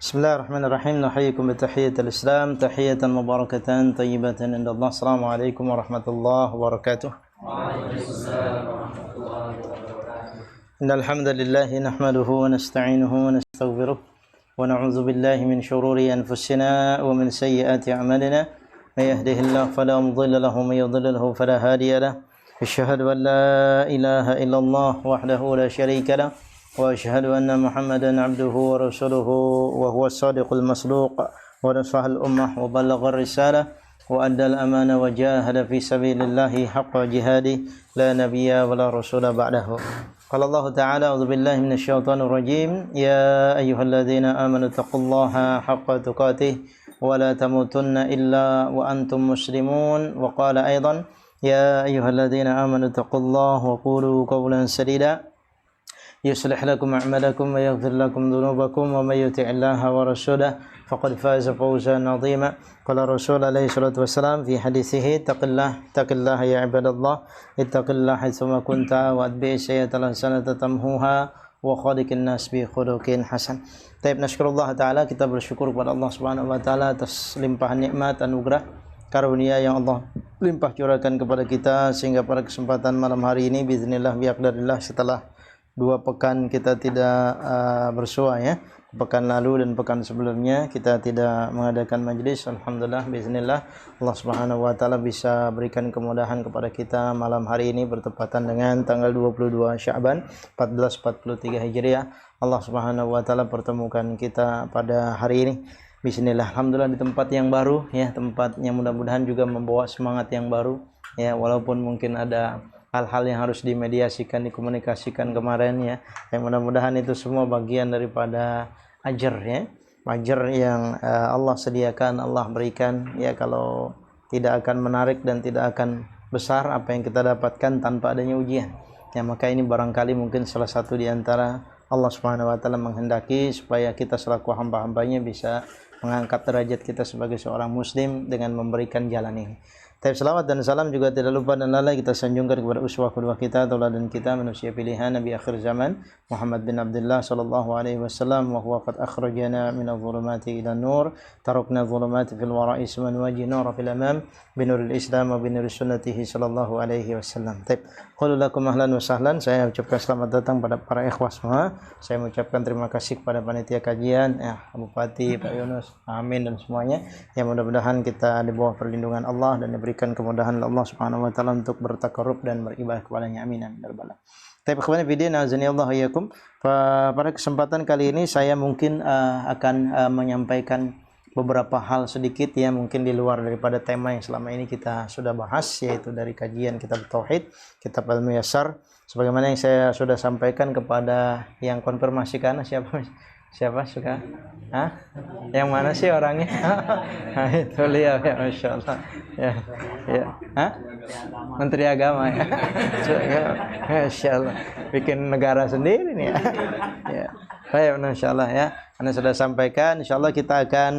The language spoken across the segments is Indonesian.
Bismillahirrahmanirrahim. Nuhayyikum bi tahiyyatil Islam, tahiyatan mubarakatan thayyibatan indallah. Assalamualaikum warahmatullahi wabarakatuh. Waalaikumsalam warahmatullahi wabarakatuh. Innal hamdalillah nahmaduhu wa nasta'inuhu wa nastaghfiruh wa na'udzu billahi min shururi anfusina wa min sayyiati a'malina. May yahdihillahu fala mudilla lahu wa may yudlilhu fala hadiya lahu. Asyhadu an la ilaha illallah wahdahu la syarika lahu وأشهد أن محمدا عبده ورسوله وهو الصادق المصدوق ونصح الأمة وبلغ الرسالة وأدى الأمانة وجاهد في سبيل الله حق جهاده لا نبي ولا رسول بعده. قال الله تعالى: أعوذ بالله من الشيطان الرجيم يا أيها الذين آمنوا اتقوا الله حق تقاته ولا تموتن إلا وأنتم مسلمون. وقال أيضا: يا أيها الذين آمنوا اتقوا الله وقولوا قولا سديدا يصلح لكم أعمالكم ويغفر لكم ذنوبكم ومن يطع الله ورسوله فقد فاز فوزا عظيما. قال الرسول عليه الصلاة والسلام في حديثه: اتق الله يا عباد الله، اتق الله حيثما كنت واتبع السيئة الحسنة تمحوها وخالق الناس بخلق حسن. Taib, nasykurullah ta'ala, kita bersyukur kepada Allah subhanahu wa ta'ala atas limpahan nikmat, anugerah, karunia yang Allah limpah curahkan kepada kita, sehingga pada kesempatan malam hari ini biiznillah biaqdarillah, setelah 2 pekan kita tidak bersua, ya, pekan lalu dan pekan sebelumnya kita tidak mengadakan majlis. Alhamdulillah biiznillah Allah Subhanahu wa taala bisa berikan kemudahan kepada kita malam hari ini bertepatan dengan tanggal 22 Sya'ban 1443 Hijriah. Allah Subhanahu wa taala pertemukan kita pada hari ini bismillah. Alhamdulillah di tempat yang baru, ya, tempatnya mudah-mudahan juga membawa semangat yang baru, ya, walaupun mungkin ada hal-hal yang harus dimediasikan, dikomunikasikan kemarin, ya. Yang mudah-mudahan itu semua bagian daripada ajar, ya. Ajar yang Allah sediakan, Allah berikan, ya. Kalau tidak akan menarik dan tidak akan besar apa yang kita dapatkan tanpa adanya ujian. Ya, maka ini barangkali mungkin salah satu di antara Allah Subhanahu wa taala menghendaki supaya kita selaku hamba-hambanya bisa mengangkat derajat kita sebagai seorang muslim dengan memberikan jalan ini. Tapi selawat dan salam juga tidak lupa dan lalai kita sanjungkan kepada uswah kedua kita, tauladan kita, manusia pilihan Nabi akhir zaman Muhammad bin Abdullah sallallahu alaihi wasallam, wa huwa qad akhrajana min adh-dhulumati ila an-nur, tarakna adh-dhulumati fil wara'i man wajhi nur fil amam bi nuril Islam wa bi nuril sunnatihi sallallahu alaihi wasallam. Baik, qul lakum ahlan wa sahlan. Saya ucapkan selamat datang pada para ikhwah semua. Saya mengucapkan terima kasih kepada panitia kajian, ya, Bupati, Pak Yunus, amin, dan semuanya. Ya, mudah-mudahan kita di bawah perlindungan Allah dan diberikan kemudahan Allah Subhanahu wa taala untuk bertakarrub dan beribadah kepadanya. Amin amin ya rabbal alamin. Tapi ikhwan fillah, azani Allah iyyakum. Pada kesempatan kali ini saya mungkin akan menyampaikan beberapa hal sedikit, ya, mungkin di luar daripada tema yang selama ini kita sudah bahas, yaitu dari kajian kitab tauhid, kitab al-muyassar, sebagaimana yang saya sudah sampaikan kepada yang konfirmasikan. Siapa suka? Hah? Yang mana sih orangnya? Nah, itu lihat, ya, Masya Allah. Ya, ya. Hah? Menteri Agama, ya. Masya Allah. Bikin negara sendiri nih, ya. Ya. Baik, Masya Allah, ya. Anda sudah sampaikan, insya Allah kita akan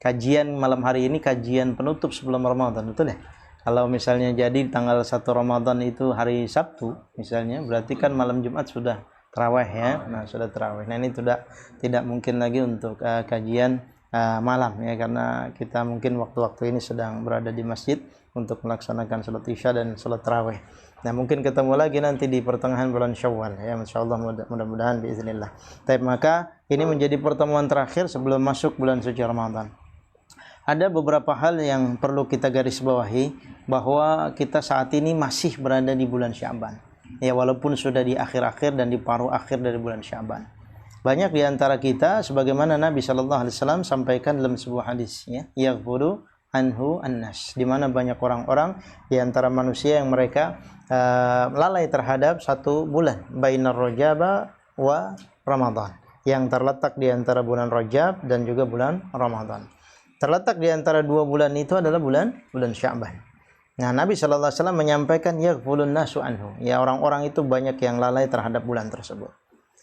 kajian malam hari ini, kajian penutup sebelum Ramadan, betul ya? Kalau misalnya jadi tanggal 1 Ramadan itu hari Sabtu misalnya, berarti kan malam Jumat sudah tarawih, ya. Nah, sudah tarawih. Nah, ini tidak mungkin lagi untuk kajian malam, ya, karena kita mungkin waktu-waktu ini sedang berada di masjid untuk melaksanakan salat Isya dan salat tarawih. Nah, mungkin ketemu lagi nanti di pertengahan bulan Syawal, ya, insyaallah, mudah-mudahan biiznillah. Tapi maka ini menjadi pertemuan terakhir sebelum masuk bulan suci Ramadan. Ada beberapa hal yang perlu kita garis bawahi, bahwa kita saat ini masih berada di bulan Sya'ban. Ya, walaupun sudah di akhir-akhir dan di paruh akhir dari bulan Sya'ban. Banyak di antara kita, sebagaimana Nabi sallallahu alaihi wasallam sampaikan dalam sebuah hadisnya, yaghfuru anhu an-nas, di mana banyak orang-orang di antara manusia yang mereka lalai terhadap satu bulan, bainar Rajab wa Ramadan, yang terletak di antara bulan Rajab dan juga bulan Ramadan. Terletak di antara 2 bulan itu adalah bulan Sya'ban. Nah, Nabi sallallahu alaihi wasallam menyampaikan yaghfulun nasu anhu, ya, orang-orang itu banyak yang lalai terhadap bulan tersebut.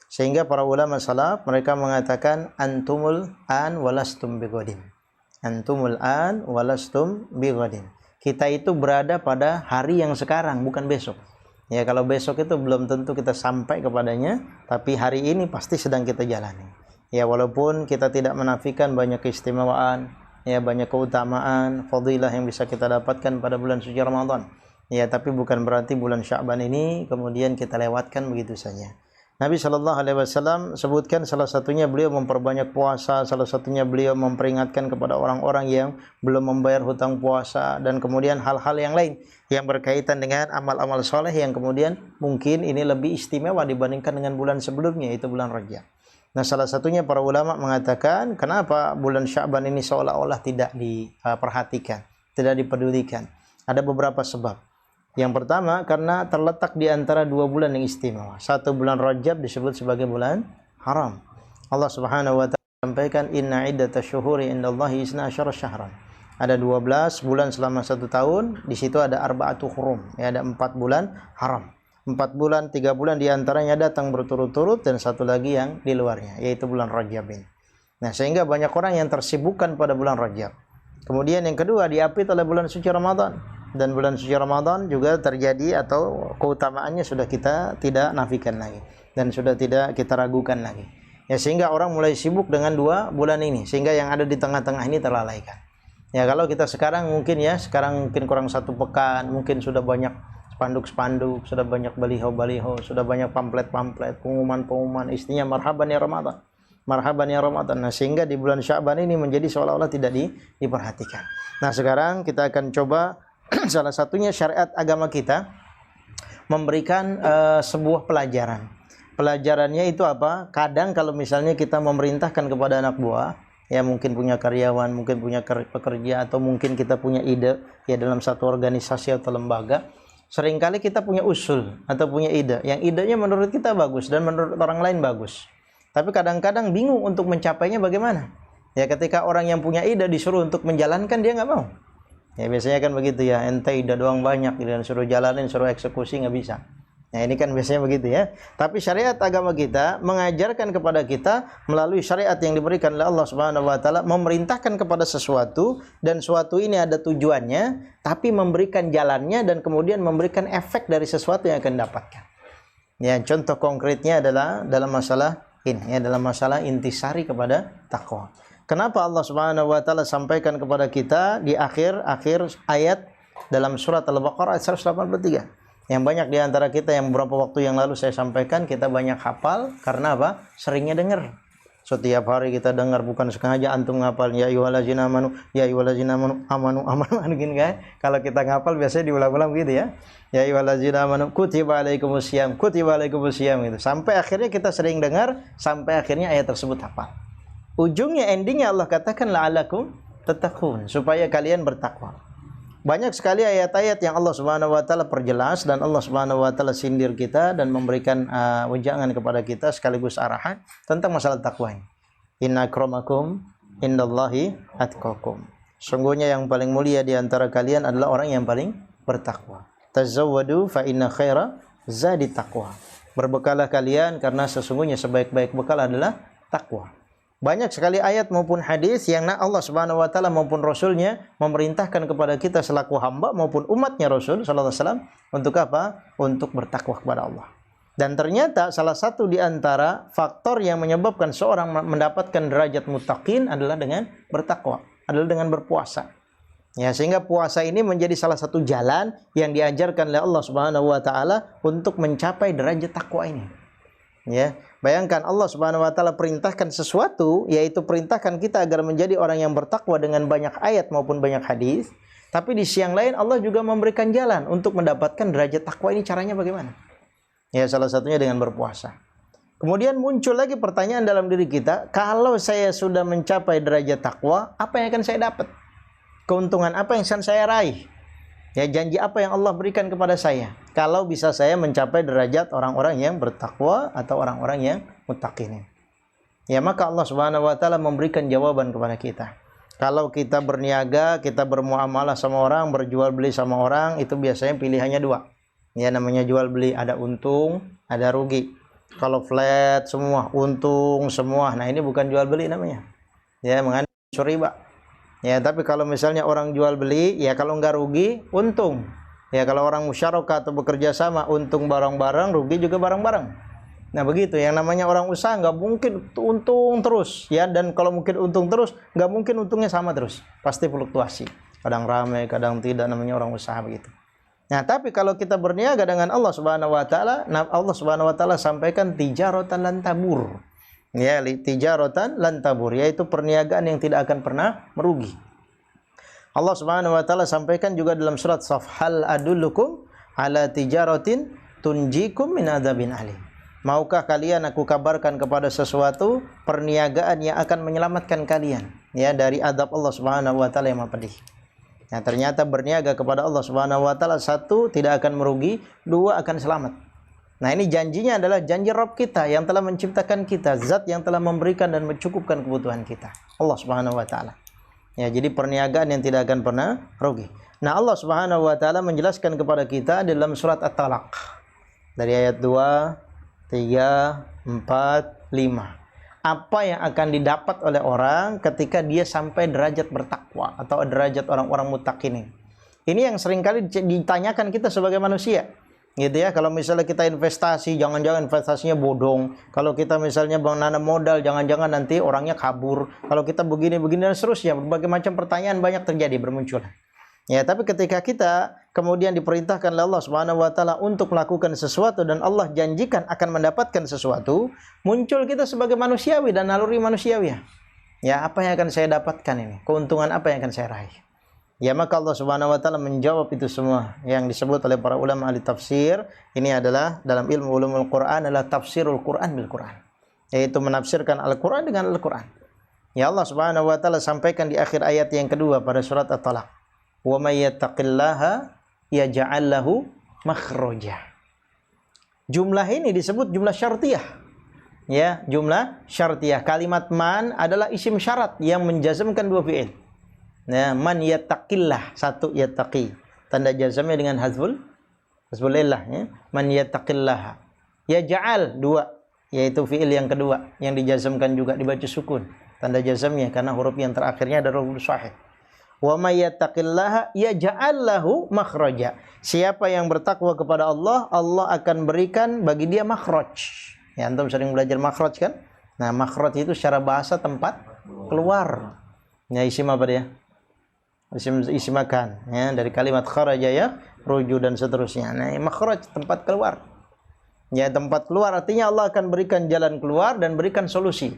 Sehingga para ulama salaf mereka mengatakan antumul an walastum bighadin. Antumul an walastum bighadin. Kita itu berada pada hari yang sekarang, bukan besok. Ya, kalau besok itu belum tentu kita sampai kepadanya, tapi hari ini pasti sedang kita jalani. Ya, walaupun kita tidak menafikan banyak keistimewaan, ya banyak keutamaan, fadilah yang bisa kita dapatkan pada bulan suci Ramadan. Ya, tapi bukan berarti bulan Sya'ban ini kemudian kita lewatkan begitu saja. Nabi Shallallahu Alaihi Wasallam sebutkan salah satunya beliau memperbanyak puasa, salah satunya beliau memperingatkan kepada orang-orang yang belum membayar hutang puasa, dan kemudian hal-hal yang lain yang berkaitan dengan amal-amal soleh yang kemudian mungkin ini lebih istimewa dibandingkan dengan bulan sebelumnya, yaitu bulan Rajab. Nah, salah satunya para ulama mengatakan kenapa bulan Sya'ban ini seolah-olah tidak diperhatikan, tidak dipedulikan. Ada beberapa sebab. Yang pertama, karena terletak di antara dua bulan yang istimewa. Satu, bulan Rajab disebut sebagai bulan haram. Allah Subhanahu wa taala sampaikan inna iddatasyuhuri indallahi 12 syahran. Ada 12 bulan selama 1 tahun, di situ ada arba'atu hurum, ya, ada 4 bulan haram. 4 bulan, 3 bulan diantaranya datang berturut-turut, dan satu lagi yang di luarnya, yaitu bulan Rajab ini. Nah, sehingga banyak orang yang tersibukkan pada bulan Rajab. Kemudian yang kedua, diapit oleh bulan suci Ramadan. Dan bulan suci Ramadan juga terjadi atau keutamaannya sudah kita tidak nafikan lagi, dan sudah tidak kita ragukan lagi. Ya, sehingga orang mulai sibuk dengan 2 bulan ini, sehingga yang ada di tengah-tengah ini terlalaikan. Ya, kalau kita sekarang mungkin kurang 1 pekan, mungkin sudah banyak spanduk-spanduk, sudah banyak baliho-baliho, sudah banyak pamflet-pamflet, pengumuman-pengumuman, istinya marhaban ya Ramadan, marhaban ya Ramadan. Nah, sehingga di bulan Sya'ban ini menjadi seolah-olah tidak diperhatikan. Nah, sekarang kita akan coba salah satunya syariat agama kita memberikan sebuah pelajaran. Pelajarannya itu apa? Kadang kalau misalnya kita memerintahkan kepada anak buah, ya mungkin punya karyawan, mungkin punya pekerja, atau mungkin kita punya ide ya dalam satu organisasi atau lembaga, seringkali kita punya usul atau punya ide yang idenya menurut kita bagus dan menurut orang lain bagus, tapi kadang-kadang bingung untuk mencapainya bagaimana. Ya, ketika orang yang punya ide disuruh untuk menjalankan, dia nggak mau. Ya, biasanya kan begitu ya, ente ide doang banyak, dan suruh jalanin, suruh eksekusi nggak bisa. Nah, ini kan biasanya begitu ya. Tapi syariat agama kita mengajarkan kepada kita melalui syariat yang diberikan oleh Allah Subhanahu wa taala, memerintahkan kepada sesuatu, dan suatu ini ada tujuannya, tapi memberikan jalannya dan kemudian memberikan efek dari sesuatu yang akan dapatkan. Ya, contoh konkretnya adalah dalam masalah ini, ya, dalam masalah intisari kepada takwa. Kenapa Allah Subhanahu wa taala sampaikan kepada kita di akhir ayat dalam surat Al-Baqarah ayat 183? Yang banyak di antara kita yang beberapa waktu yang lalu saya sampaikan, kita banyak hafal karena apa? Seringnya dengar. Setiap hari kita dengar, bukan sengaja antum ngapal ya ayyuhallazina amanu, ya ayyuhallazina amanu gini kan. Kalau kita ngapal biasanya diulang-ulang begitu ya. Ya ayyuhallazina amanu kutiba alaikumusiyam gitu. Sampai akhirnya kita sering dengar, sampai akhirnya ayat tersebut hafal. Ujungnya, endingnya Allah katakan la'alakum tattaqun, supaya kalian bertakwa. Banyak sekali ayat-ayat yang Allah Subhanahu wa taala perjelas, dan Allah Subhanahu wa taala sindir kita dan memberikan wejangan kepada kita sekaligus arahan tentang masalah takwa ini. Inna akramakum indallahi atqakum. Sungguhnya yang paling mulia di antara kalian adalah orang yang paling bertakwa. Tazawwadu fa inna khaira zadi taqwa. Berbekalah kalian karena sesungguhnya sebaik-baik bekal adalah takwa. Banyak sekali ayat maupun hadis yang Allah Subhanahu wa taala maupun Rasulnya memerintahkan kepada kita selaku hamba maupun umatnya Rasul sallallahu alaihi wasallam untuk apa? Untuk bertakwa kepada Allah. Dan ternyata salah satu di antara faktor yang menyebabkan seorang mendapatkan derajat muttaqin adalah dengan bertakwa, adalah dengan berpuasa. Ya, sehingga puasa ini menjadi salah satu jalan yang diajarkan oleh Allah Subhanahu wa taala untuk mencapai derajat takwa ini. Ya, bayangkan Allah Subhanahu wa taala perintahkan sesuatu, yaitu perintahkan kita agar menjadi orang yang bertakwa dengan banyak ayat maupun banyak hadis, tapi di sisi yang lain Allah juga memberikan jalan untuk mendapatkan derajat takwa ini. Caranya bagaimana? Ya, salah satunya dengan berpuasa. Kemudian muncul lagi pertanyaan dalam diri kita, kalau saya sudah mencapai derajat takwa, apa yang akan saya dapat? Keuntungan apa yang akan saya raih? Ya, janji apa yang Allah berikan kepada saya kalau bisa saya mencapai derajat orang-orang yang bertakwa atau orang-orang yang muttaqin. Ya, maka Allah Subhanahu wa taala memberikan jawaban kepada kita. Kalau kita berniaga, kita bermuamalah sama orang, berjual beli sama orang, itu biasanya pilihannya 2. Ya, namanya jual beli, ada untung, ada rugi. Kalau flat semua, untung semua, nah ini bukan jual beli namanya. Ya, mengandung unsur riba. Ya, tapi kalau misalnya orang jual beli, ya kalau nggak rugi, untung. Ya, kalau orang musyarakah atau bekerja sama, untung bareng-bareng, rugi juga bareng-bareng. Nah begitu, yang namanya orang usaha nggak mungkin untung terus ya, dan kalau mungkin untung terus nggak mungkin untungnya sama terus, pasti fluktuasi, kadang ramai kadang tidak, namanya orang usaha begitu. Nah tapi kalau kita berniaga dengan Allah Subhanahu Wa Taala, nah Allah Subhanahu Wa Taala sampaikan tijaratan lan tabur, ya tijaratan lan tabur, yaitu perniagaan yang tidak akan pernah merugi. Allah Subhanahu Wa Taala sampaikan juga dalam surat Shaf, hal adullukum ala tijaratin tunjikum min adzabin alim. Maukah kalian aku kabarkan kepada sesuatu perniagaan yang akan menyelamatkan kalian ya dari adab Allah Subhanahu wa taala yang maha pedih. Nah, ternyata berniaga kepada Allah Subhanahu wa taala, satu, tidak akan merugi, dua, akan selamat. Nah, ini janjinya adalah janji Rabb kita yang telah menciptakan kita, zat yang telah memberikan dan mencukupkan kebutuhan kita, Allah Subhanahu wa taala. Ya, jadi perniagaan yang tidak akan pernah rugi. Nah, Allah Subhanahu wa taala menjelaskan kepada kita dalam surat At-Talaq dari ayat 2, 3, 4, 5. Apa yang akan didapat oleh orang ketika dia sampai derajat bertakwa atau derajat orang-orang muttaqin. Ini yang seringkali ditanyakan kita sebagai manusia. Gitu ya, kalau misalnya kita investasi, jangan-jangan investasinya bodong. Kalau kita misalnya menanam modal, jangan-jangan nanti orangnya kabur. Kalau kita begini-begini dan seterusnya, berbagai macam pertanyaan banyak terjadi bermunculan. Ya, tapi ketika kita kemudian diperintahkan oleh Allah Subhanahu wa taala untuk melakukan sesuatu dan Allah janjikan akan mendapatkan sesuatu, muncul kita sebagai manusiawi dan naluri manusiawi. Ya, apa yang akan saya dapatkan ini? Keuntungan apa yang akan saya raih? Ya, maka Allah Subhanahu wa taala menjawab itu semua yang disebut oleh para ulama ahli tafsir. Ini adalah dalam ilmu ulumul Quran adalah tafsirul Quran bil Quran, yaitu menafsirkan Al-Quran dengan Al-Quran. Ya, Allah Subhanahu wa taala sampaikan di akhir ayat yang kedua pada surat At-Talaq, wa may yattaqillaha yaj'al lahu makhraja. Jumlah ini disebut jumlah syartiyah. Ya, jumlah syartiyah. Kalimat man adalah isim syarat yang menjazmkan dua fi'il. Ya, man yattaqillah, satu yattaqi. Tanda jazmnya dengan hazful illah ya. Man yattaqillaha. Yaj'al, dua, yaitu fi'il yang kedua yang dijazmkan juga dibaca sukun. Tanda jazmnya karena huruf yang terakhirnya adalah huruf shahid. Wa may yattaqillaha yaj'al lahu makhraja. Siapa yang bertakwa kepada Allah, Allah akan berikan bagi dia makhraj. Ya, antum sering belajar makhraj kan? Nah, makhraj itu secara bahasa tempat keluar. Ya, isim apa dia? Isim makan, ya, dari kalimat kharaja ya, ruju dan seterusnya. Nah, makhraj tempat keluar. Ya, tempat keluar artinya Allah akan berikan jalan keluar dan berikan solusi.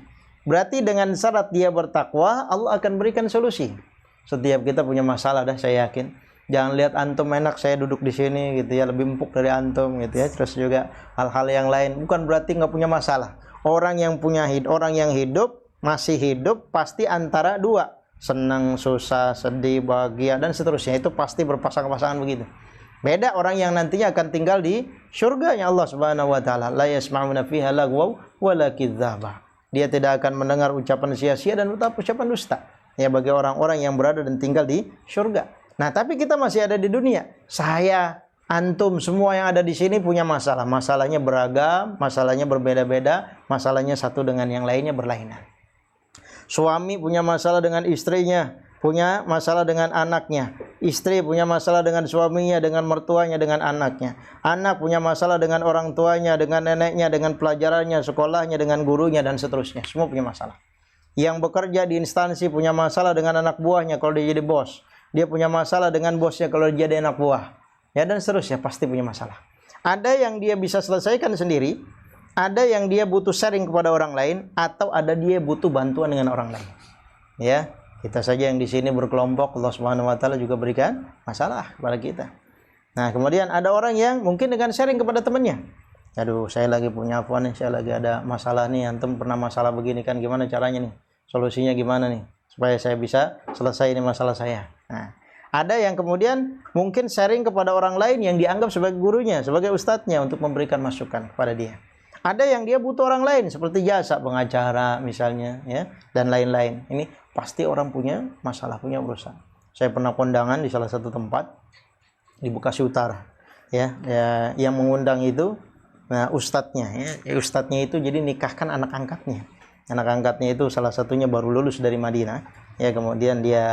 Berarti dengan syarat dia bertakwa, Allah akan berikan solusi. Setiap kita punya masalah dah, saya yakin. Jangan lihat antum enak saya duduk di sini gitu ya, lebih empuk dari antum gitu ya. Terus juga hal-hal yang lain bukan berarti nggak punya masalah. Orang yang hidup masih hidup pasti antara dua, senang, susah, sedih, bahagia dan seterusnya, itu pasti berpasang-pasangan begitu. Beda orang yang nantinya akan tinggal di surganya Allah Subhanahu wa taala, la yasma'una fiha lagwaw wala kidzaba. Dia tidak akan mendengar ucapan sia-sia dan ucapan dusta. Ya, bagi orang-orang yang berada dan tinggal di surga. Nah, tapi kita masih ada di dunia. Saya, antum, semua yang ada di sini punya masalah. Masalahnya beragam, masalahnya berbeda-beda, masalahnya satu dengan yang lainnya berlainan. Suami punya masalah dengan istrinya, punya masalah dengan anaknya. Istri punya masalah dengan suaminya, dengan mertuanya, dengan anaknya. Anak punya masalah dengan orang tuanya, dengan neneknya, dengan pelajarannya, sekolahnya, dengan gurunya dan seterusnya. Semua punya masalah. Yang bekerja di instansi punya masalah dengan anak buahnya kalau dia jadi bos. Dia punya masalah dengan bosnya kalau dia jadi anak buah. Ya, dan seterusnya, pasti punya masalah. Ada yang dia bisa selesaikan sendiri, ada yang dia butuh sharing kepada orang lain, atau ada dia butuh bantuan dengan orang lain. Ya, kita saja yang di sini berkelompok, Allah Subhanahu wa taala juga berikan masalah kepada kita. Nah, kemudian ada orang yang mungkin dengan sharing kepada temannya. Aduh, saya lagi punya apa nih, saya lagi ada masalah nih, antum pernah masalah begini kan, gimana caranya nih? Solusinya gimana nih? Supaya saya bisa selesai ini masalah saya. Nah, ada yang kemudian mungkin sharing kepada orang lain yang dianggap sebagai gurunya, sebagai ustadznya untuk memberikan masukan kepada dia. Ada yang dia butuh orang lain seperti jasa pengacara misalnya, ya, dan lain-lain. Ini pasti orang punya masalah, punya urusan. Saya pernah kondangan di salah satu tempat di Bekasi Utara, ya yang mengundang itu, nah, ustadznya, ya, ustadznya itu jadi nikahkan anak angkatnya. Anak angkatnya itu salah satunya baru lulus dari Madinah, ya, kemudian dia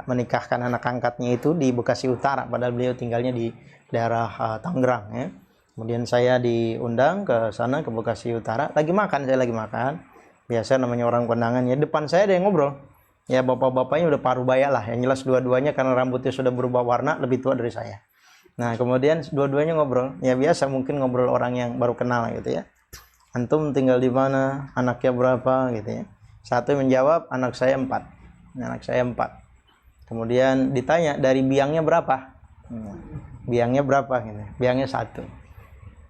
menikahkan anak angkatnya itu di Bekasi Utara, padahal beliau tinggalnya di daerah Tangerang, ya. Kemudian saya diundang ke sana, ke Bekasi Utara. Saya lagi makan. Biasa namanya orang kondangan ya. Depan saya ada yang ngobrol. Ya bapak-bapaknya udah paruh baya lah. Yang jelas dua-duanya karena rambutnya sudah berubah warna, lebih tua dari saya. Nah kemudian dua-duanya ngobrol. Ya biasa mungkin ngobrol orang yang baru kenal gitu ya. Antum tinggal di mana? Anaknya berapa? Gitu ya. Satu menjawab, anak saya 4. Anak saya 4. Kemudian ditanya, dari biangnya berapa? Biangnya berapa? Gitu. Biangnya 1.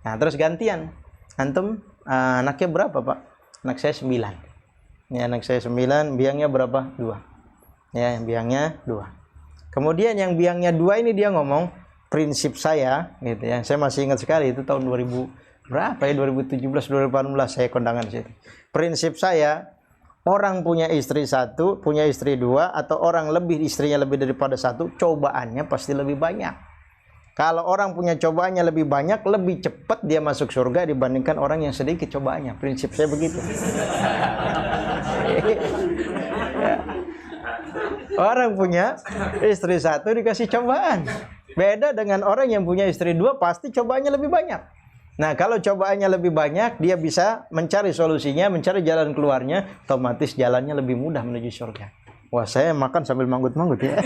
Nah terus gantian, antum anaknya berapa pak? Anak saya 9. Ya anak saya 9, biangnya berapa? 2. Ya biangnya 2. Kemudian yang biangnya 2 ini dia ngomong, prinsip saya, gitu ya. Saya masih ingat sekali itu tahun 2000 berapa ya, 2017, 2018 saya kondangan situ. Prinsip saya, orang punya istri 1, punya istri 2, atau orang istrinya lebih daripada 1, cobaannya pasti lebih banyak. Kalau orang punya cobaannya lebih banyak, lebih cepat dia masuk surga dibandingkan orang yang sedikit cobaannya. Prinsip saya begitu. Orang punya istri 1 dikasih cobaan. Beda dengan orang yang punya istri 2, pasti cobaannya lebih banyak. Nah, kalau cobaannya lebih banyak, dia bisa mencari solusinya, mencari jalan keluarnya, otomatis jalannya lebih mudah menuju surga. Wah, saya makan sambil manggut-manggut ya.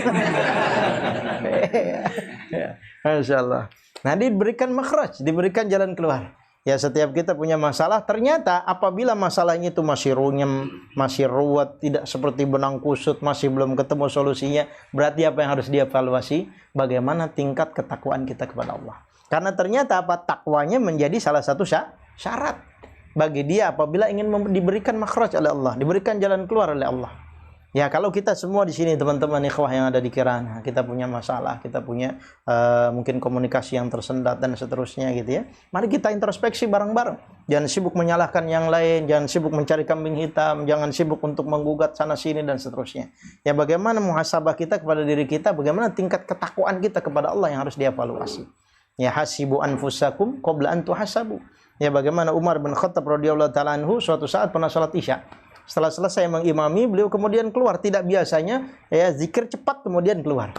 Masya Allah. Nah, diberikan makhraj, diberikan jalan keluar. Ya, setiap kita punya masalah, ternyata apabila masalahnya itu masih runyem, masih ruwet, tidak seperti benang kusut, masih belum ketemu solusinya, berarti apa yang harus dievaluasi? Bagaimana tingkat ketakwaan kita kepada Allah. Karena ternyata takwanya menjadi salah satu syarat bagi dia apabila ingin diberikan makhraj oleh Allah, diberikan jalan keluar oleh Allah. Ya, kalau kita semua di sini teman-teman ikhwah yang ada di Kirana, kita punya masalah, kita punya mungkin komunikasi yang tersendat dan seterusnya gitu ya. Mari kita introspeksi bareng-bareng. Jangan sibuk menyalahkan yang lain, jangan sibuk mencari kambing hitam, jangan sibuk untuk menggugat sana sini dan seterusnya. Ya, bagaimana muhasabah kita kepada diri kita, bagaimana tingkat ketakwaan kita kepada Allah yang harus dievaluasi. Ya, hasibu anfusakum qabla an tuhasabu. Ya, bagaimana Umar bin Khattab radhiyallahu taala anhu suatu saat pernah salat Isya. Setelah selesai mengimami, beliau kemudian keluar. Tidak biasanya, ya zikir cepat kemudian keluar.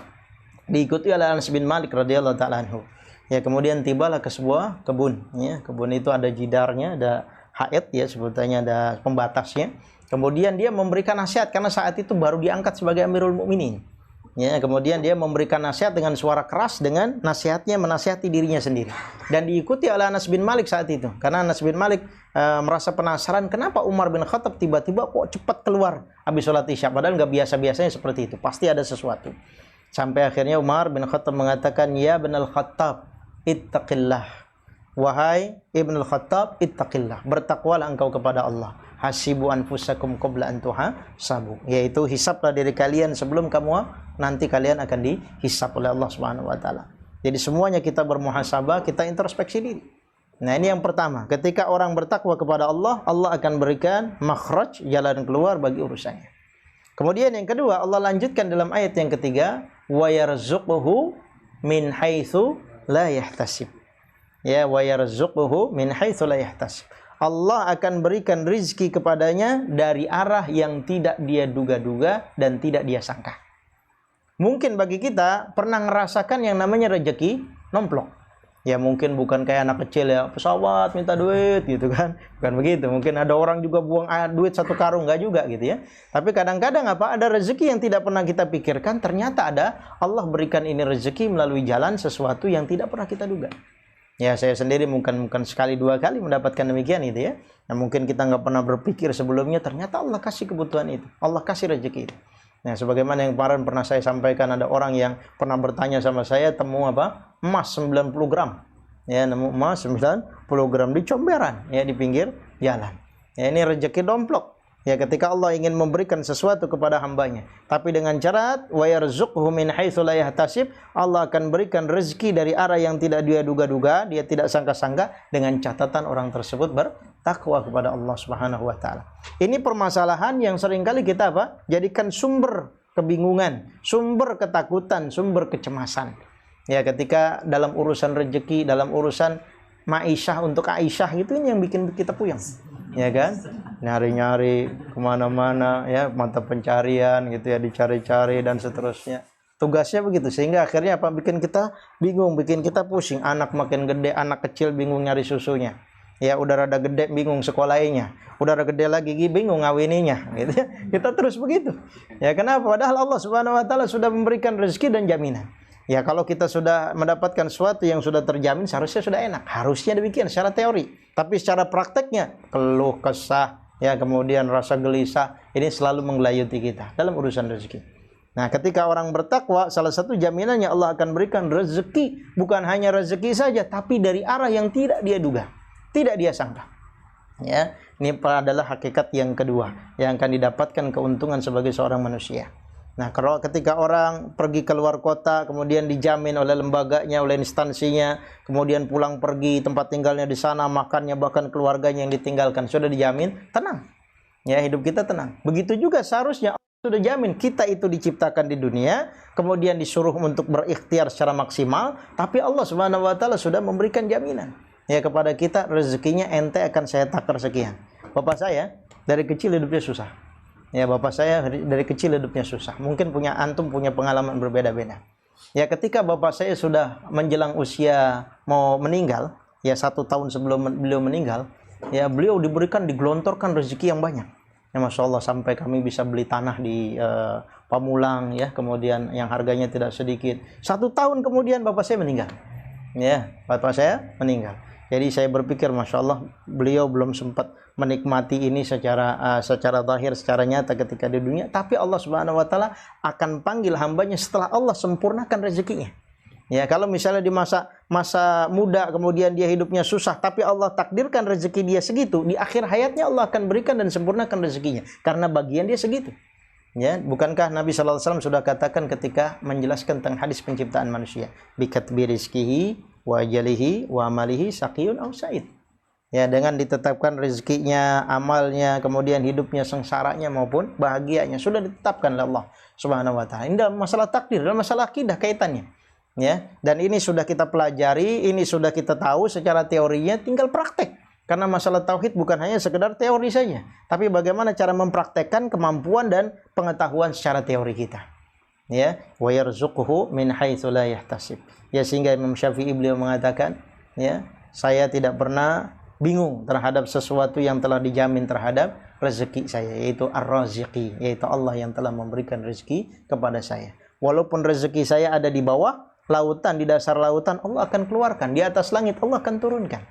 Diikuti oleh Anas bin Malik radhiyallahu ta'ala anhu. Ya, kemudian tibalah ke sebuah kebun. Ya, kebun itu ada jidarnya, ada haid, ya sebutannya ada pembatasnya. Kemudian dia memberikan nasihat karena saat itu baru diangkat sebagai Amirul Mukminin. Ya, kemudian dia memberikan nasihat dengan suara keras, dengan nasihatnya menasihati dirinya sendiri. Dan diikuti oleh Anas bin Malik saat itu. Karena Anas bin Malik merasa penasaran kenapa Umar bin Khattab tiba-tiba kok cepat keluar habis sholat Isya. Padahal nggak biasa-biasanya seperti itu. Pasti ada sesuatu. Sampai akhirnya Umar bin Khattab mengatakan, "Ya Ibnul Khattab, ittaqillah." Wahai Ibnul Khattab, ittaqillah. Bertakwalah engkau kepada Allah. Hasibu anfusakum qabla an tuhasabu. Yaitu hisablah diri kalian sebelum nanti kalian akan dihisab oleh Allah Subhanahu wa taala. Jadi semuanya kita bermuhasabah, kita introspeksi diri. Nah, ini yang pertama. Ketika orang bertakwa kepada Allah, Allah akan berikan makhraj, jalan keluar bagi urusannya. Kemudian yang kedua, Allah lanjutkan dalam ayat yang ketiga, wa yarzuquhu min haitsu la yahtasib. Ya, wa yarzuquhu min haitsu la yahtasib. Allah akan berikan rizki kepadanya dari arah yang tidak dia duga-duga dan tidak dia sangka. Mungkin bagi kita pernah ngerasakan yang namanya rezeki nomplok. Ya mungkin bukan kayak anak kecil ya, pesawat minta duit gitu kan. Bukan begitu. Mungkin ada orang juga buang duit 1 karung, enggak juga gitu ya. Tapi kadang-kadang ada rezeki yang tidak pernah kita pikirkan, ternyata ada Allah berikan ini rezeki melalui jalan sesuatu yang tidak pernah kita duga. Ya, saya sendiri mungkin sekali 2 kali mendapatkan demikian itu ya. Nah, mungkin kita nggak pernah berpikir sebelumnya, ternyata Allah kasih kebutuhan itu. Allah kasih rezeki itu. Nah, sebagaimana yang kemarin pernah saya sampaikan, ada orang yang pernah bertanya sama saya, temu apa? Emas 90 gram. Ya, nemu emas 90 gram di comberan, ya di pinggir jalan. Ya, ini rezeki domplok. Ya, ketika Allah ingin memberikan sesuatu kepada hambanya, tapi dengan syarat wa yarzuqhu min haitsu la yahtasib, Allah akan berikan rezeki dari arah yang tidak dia duga-duga, dia tidak sangka-sangka, dengan catatan orang tersebut bertakwa kepada Allah Subhanahu wa taala. Ini permasalahan yang seringkali kita jadikan sumber kebingungan, sumber ketakutan, sumber kecemasan. Ya, ketika dalam urusan rezeki, dalam urusan ma'isyah untuk Aisyah, itu ini yang bikin kita puyeng. Ya kan, nyari-nyari kemana-mana ya, mata pencarian gitu ya, dicari-cari dan seterusnya. Tugasnya begitu, sehingga akhirnya apa? Bikin kita bingung, bikin kita pusing. Anak makin gede, anak kecil bingung nyari susunya. Ya, udah rada gede bingung sekolahinya. Udah rada gede lagi bingung ngawininya, gitu ya. Kita terus begitu. Ya, kenapa? Padahal Allah Subhanahu wa taala sudah memberikan rezeki dan jaminan. Ya, kalau kita sudah mendapatkan sesuatu yang sudah terjamin, seharusnya sudah enak. Harusnya demikian secara teori. Tapi secara prakteknya, keluh kesah, ya, kemudian rasa gelisah, ini selalu menggelayuti kita dalam urusan rezeki. Nah, ketika orang bertakwa, salah satu jaminannya Allah akan berikan rezeki, bukan hanya rezeki saja, tapi dari arah yang tidak dia duga, tidak dia sangka. Ya, ini adalah hakikat yang kedua yang akan didapatkan keuntungan sebagai seorang manusia. Nah, kalau ketika orang pergi ke luar kota, kemudian dijamin oleh lembaganya, oleh instansinya, kemudian pulang pergi, tempat tinggalnya di sana, makannya, bahkan keluarganya yang ditinggalkan, sudah dijamin, tenang. Ya, hidup kita tenang. Begitu juga seharusnya sudah jamin kita itu diciptakan di dunia, kemudian disuruh untuk berikhtiar secara maksimal, tapi Allah Subhanahu wa taala sudah memberikan jaminan ya kepada kita, rezekinya ente akan saya takar sekian. Bapak saya dari kecil hidupnya susah. Ya, bapak saya dari kecil hidupnya susah. Mungkin antum punya pengalaman berbeda-beda. Ya, ketika bapak saya sudah menjelang usia mau meninggal, ya 1 tahun sebelum beliau meninggal, ya beliau digelontorkan rezeki yang banyak. Ya, Masya Allah, sampai kami bisa beli tanah di Pamulang, ya, kemudian yang harganya tidak sedikit. 1 tahun kemudian bapak saya meninggal. Ya, bapak saya meninggal. Jadi saya berpikir, Masya Allah, beliau belum sempat menikmati ini secara zahir, secara nyata ketika di dunia. Tapi Allah Subhanahu wa taala akan panggil hambanya setelah Allah sempurnakan rezekinya. Ya, kalau misalnya di masa muda kemudian dia hidupnya susah, tapi Allah takdirkan rezeki dia segitu, di akhir hayatnya Allah akan berikan dan sempurnakan rezekinya karena bagian dia segitu. Ya, bukankah Nabi sallallahu alaihi wasallam sudah katakan ketika menjelaskan tentang hadis penciptaan manusia, bikatbi rizqihi wa ajalihi wa amalihi saqiyun aw sa'id. Ya, dengan ditetapkan rezekinya, amalnya, kemudian hidupnya, sengsaranya maupun bahagianya sudah ditetapkan oleh Allah Subhanahu wa taala. Ini dalam masalah takdir, dalam masalah akidah kaitannya. Ya, dan ini sudah kita pelajari, ini sudah kita tahu secara teorinya, tinggal praktek. Karena masalah tauhid bukan hanya sekedar teori saja, tapi bagaimana cara mempraktekkan kemampuan dan pengetahuan secara teori kita. Ya, wa yarzuquhu min haitsu la yahtasib. Ya, sehingga Imam Syafi'i beliau mengatakan, ya, saya tidak pernah bingung terhadap sesuatu yang telah dijamin terhadap rezeki saya, yaitu Ar-Raziqi, yaitu Allah yang telah memberikan rezeki kepada saya. Walaupun rezeki saya ada di bawah lautan, di dasar lautan, Allah akan keluarkan, di atas langit Allah akan turunkan.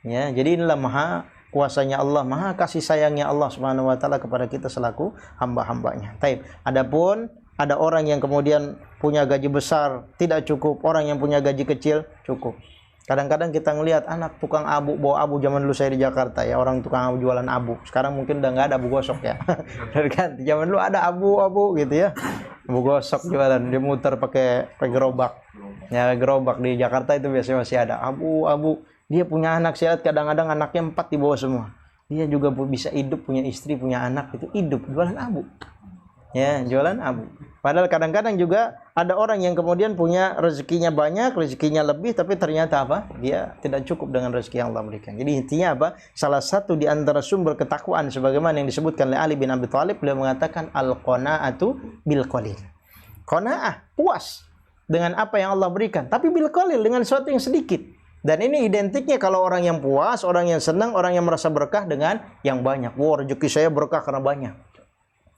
Ya, jadi inilah maha kuasanya Allah, maha kasih sayangnya Allah Subhanahu wa taala kepada kita selaku hamba-hambanya. Taib. Adapun ada orang yang kemudian punya gaji besar tidak cukup, orang yang punya gaji kecil cukup. Kadang-kadang kita ngelihat anak tukang abu, bawa abu. Zaman dulu saya di Jakarta, ya, orang tukang abu jualan abu. Sekarang mungkin udah nggak ada abu gosok, ya. Kan zaman dulu ada abu gitu, ya, abu gosok jualan, dia muter pakai gerobak. Ya, gerobak di Jakarta itu biasanya masih ada abu. Dia punya anak, saya lihat kadang-kadang anaknya 4 di bawah semua. Dia juga bisa hidup, punya istri, punya anak, itu hidup jualan abu. Ya, jualan abu. Padahal kadang-kadang juga ada orang yang kemudian punya rezekinya banyak, rezekinya lebih, tapi ternyata apa? Dia tidak cukup dengan rezeki yang Allah berikan. Jadi intinya apa? Salah satu di antara sumber ketakwaan sebagaimana yang disebutkan oleh Ali bin Abi Thalib, beliau mengatakan al-qanaatu bil qalil. Qanaah, puas dengan apa yang Allah berikan, tapi bil qalil, dengan sesuatu yang sedikit. Dan ini identiknya kalau orang yang puas, orang yang senang, orang yang merasa berkah dengan yang banyak. Wah, rezeki saya berkah karena banyak.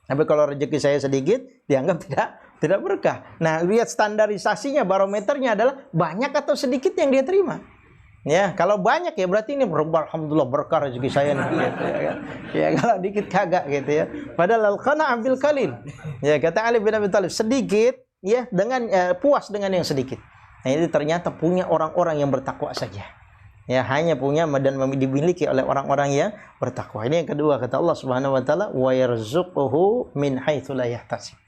Tapi kalau rezeki saya sedikit, dianggap tidak berkah. Nah, lihat standarisasinya, barometernya adalah banyak atau sedikit yang dia terima. Ya, kalau banyak ya berarti ini alhamdulillah berkah rezeki saya nih, gitu, ya kan? Ya, kalau dikit kagak gitu, ya. Padahal al-qana'ah bil qalil. Ya, kata Ali bin Abi Thalib, sedikit ya dengan puas dengan yang sedikit. Nah, ini ternyata punya orang-orang yang bertakwa saja. Ya, hanya punya dan dimiliki oleh orang-orang yang bertakwa. Ini yang kedua, kata Allah Subhanahu wa taala, wa yarzuquhu min haitsu la yahtasib.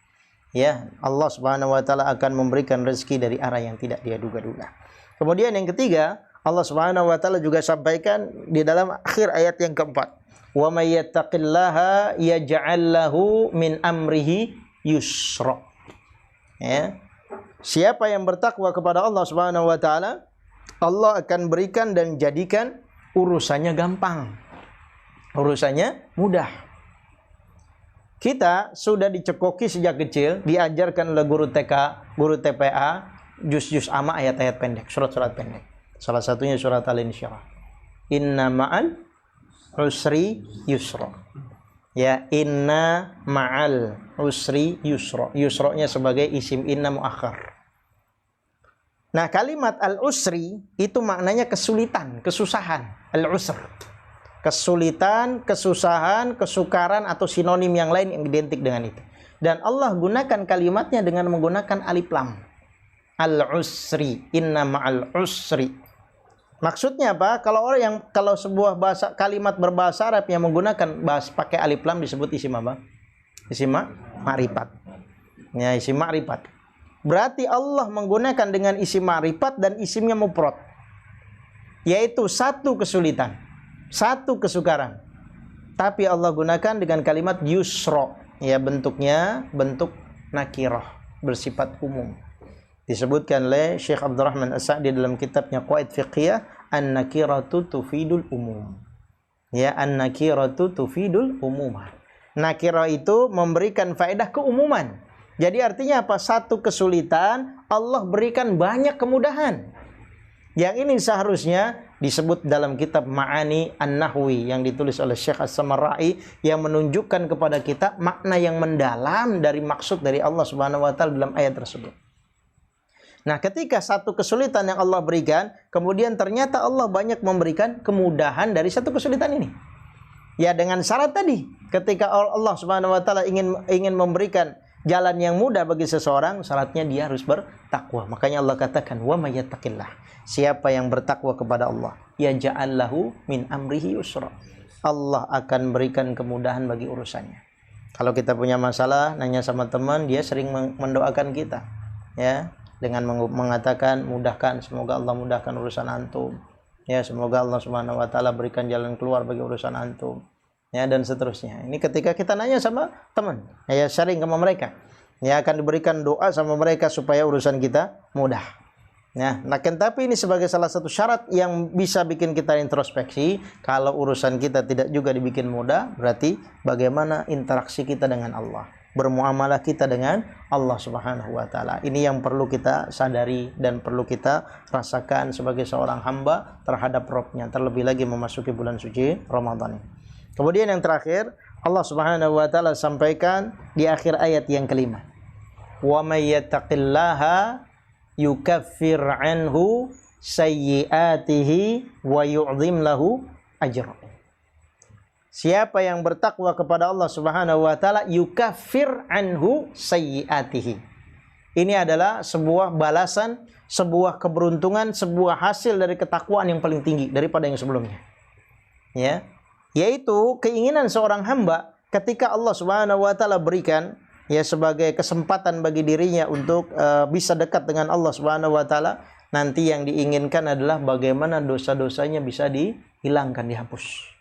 Ya, Allah Subhanahu wa taala akan memberikan rezeki dari arah yang tidak dia duga-duga. Kemudian yang ketiga, Allah Subhanahu wa taala juga sampaikan di dalam akhir ayat yang keempat, wa may yattaqillaha yaj'al lahu min amrihi yusra. Ya. Siapa yang bertakwa kepada Allah Subhanahu wa taala, Allah akan berikan dan jadikan urusannya gampang. Urusannya mudah. Kita sudah dicekoki sejak kecil, diajarkan oleh guru TK, guru TPA, juz-juz amma, ayat-ayat pendek, surat-surat pendek. Salah satunya surat Al-Insyirah. Inna ma'al usri yusra. Ya, inna ma'al usri yusra. Yusra-nya sebagai isim inna muakhar. Nah, kalimat al-usri itu maknanya kesulitan, kesusahan. Al-usr. Kesulitan, kesusahan, kesukaran atau sinonim yang lain yang identik dengan itu. Dan Allah gunakan kalimatnya dengan menggunakan alif lam. Al-usri, inna ma'al usri. Maksudnya apa? Kalau sebuah bahasa kalimat berbahasa Arab yang menggunakan pakai alif lam disebut isim apa? Isim ma'rifat. Ya, isim ma'rifat. Berarti Allah menggunakan dengan isim ma'rifat dan isimnya mufrad. Yaitu satu kesulitan, satu kesukaran. Tapi Allah gunakan dengan kalimat yusra. Ya, bentuknya bentuk nakirah, bersifat umum. Disebutkan oleh Syekh Abdurrahman As-Sa'di dalam kitabnya Qawaid Fiqhiyah, an-nakiratu tufidul umum. Ya, an-nakiratu tufidul umumah. Nakirah itu memberikan faedah keumuman. Jadi artinya apa? Satu kesulitan, Allah berikan banyak kemudahan. Yang ini seharusnya disebut dalam kitab Ma'ani An-Nahwi yang ditulis oleh Syekh As-Samarra'i, yang menunjukkan kepada kita makna yang mendalam dari maksud dari Allah Subhanahu wa taala dalam ayat tersebut. Nah, ketika satu kesulitan yang Allah berikan, kemudian ternyata Allah banyak memberikan kemudahan dari satu kesulitan ini. Ya, dengan syarat tadi, ketika Allah Subhanahu wa taala ingin memberikan jalan yang mudah bagi seseorang, syaratnya dia harus bertakwa. Makanya Allah katakan, wa may yattaqillah. Siapa yang bertakwa kepada Allah, yaj'al lahu min amrihi yusra. Allah akan berikan kemudahan bagi urusannya. Kalau kita punya masalah, nanya sama teman, dia sering mendoakan kita, ya, dengan mengatakan, mudahkan, semoga Allah mudahkan urusan antum. Ya, semoga Allah Subhanahu wa taala berikan jalan keluar bagi urusan antum. Ya, dan seterusnya. Ini ketika kita nanya sama teman, ya, sharing sama mereka, ya, akan diberikan doa sama mereka supaya urusan kita mudah. Ya, nah, tapi ini sebagai salah satu syarat yang bisa bikin kita introspeksi. Kalau urusan kita tidak juga dibikin mudah, berarti bagaimana interaksi kita dengan Allah, bermuamalah kita dengan Allah Subhanahu wa taala. Ini yang perlu kita sadari dan perlu kita rasakan sebagai seorang hamba terhadap Rabb-nya, terlebih lagi memasuki bulan suci Ramadan. Kemudian yang terakhir, Allah Subhanahu wa taala sampaikan di akhir ayat yang kelima, wa may yattaqillaha yukaffir anhu sayyiatihi wa yu'zim lahu ajra. Siapa yang bertakwa kepada Allah Subhanahu wa taala, yukaffir anhu sayyiatihi. Ini adalah sebuah balasan, sebuah keberuntungan, sebuah hasil dari ketakwaan yang paling tinggi daripada yang sebelumnya. Ya, yaitu keinginan seorang hamba ketika Allah Subhanahu wa taala berikan, ya, sebagai kesempatan bagi dirinya untuk bisa dekat dengan Allah Subhanahu wa taala, nanti yang diinginkan adalah bagaimana dosa-dosanya bisa dihilangkan, dihapus.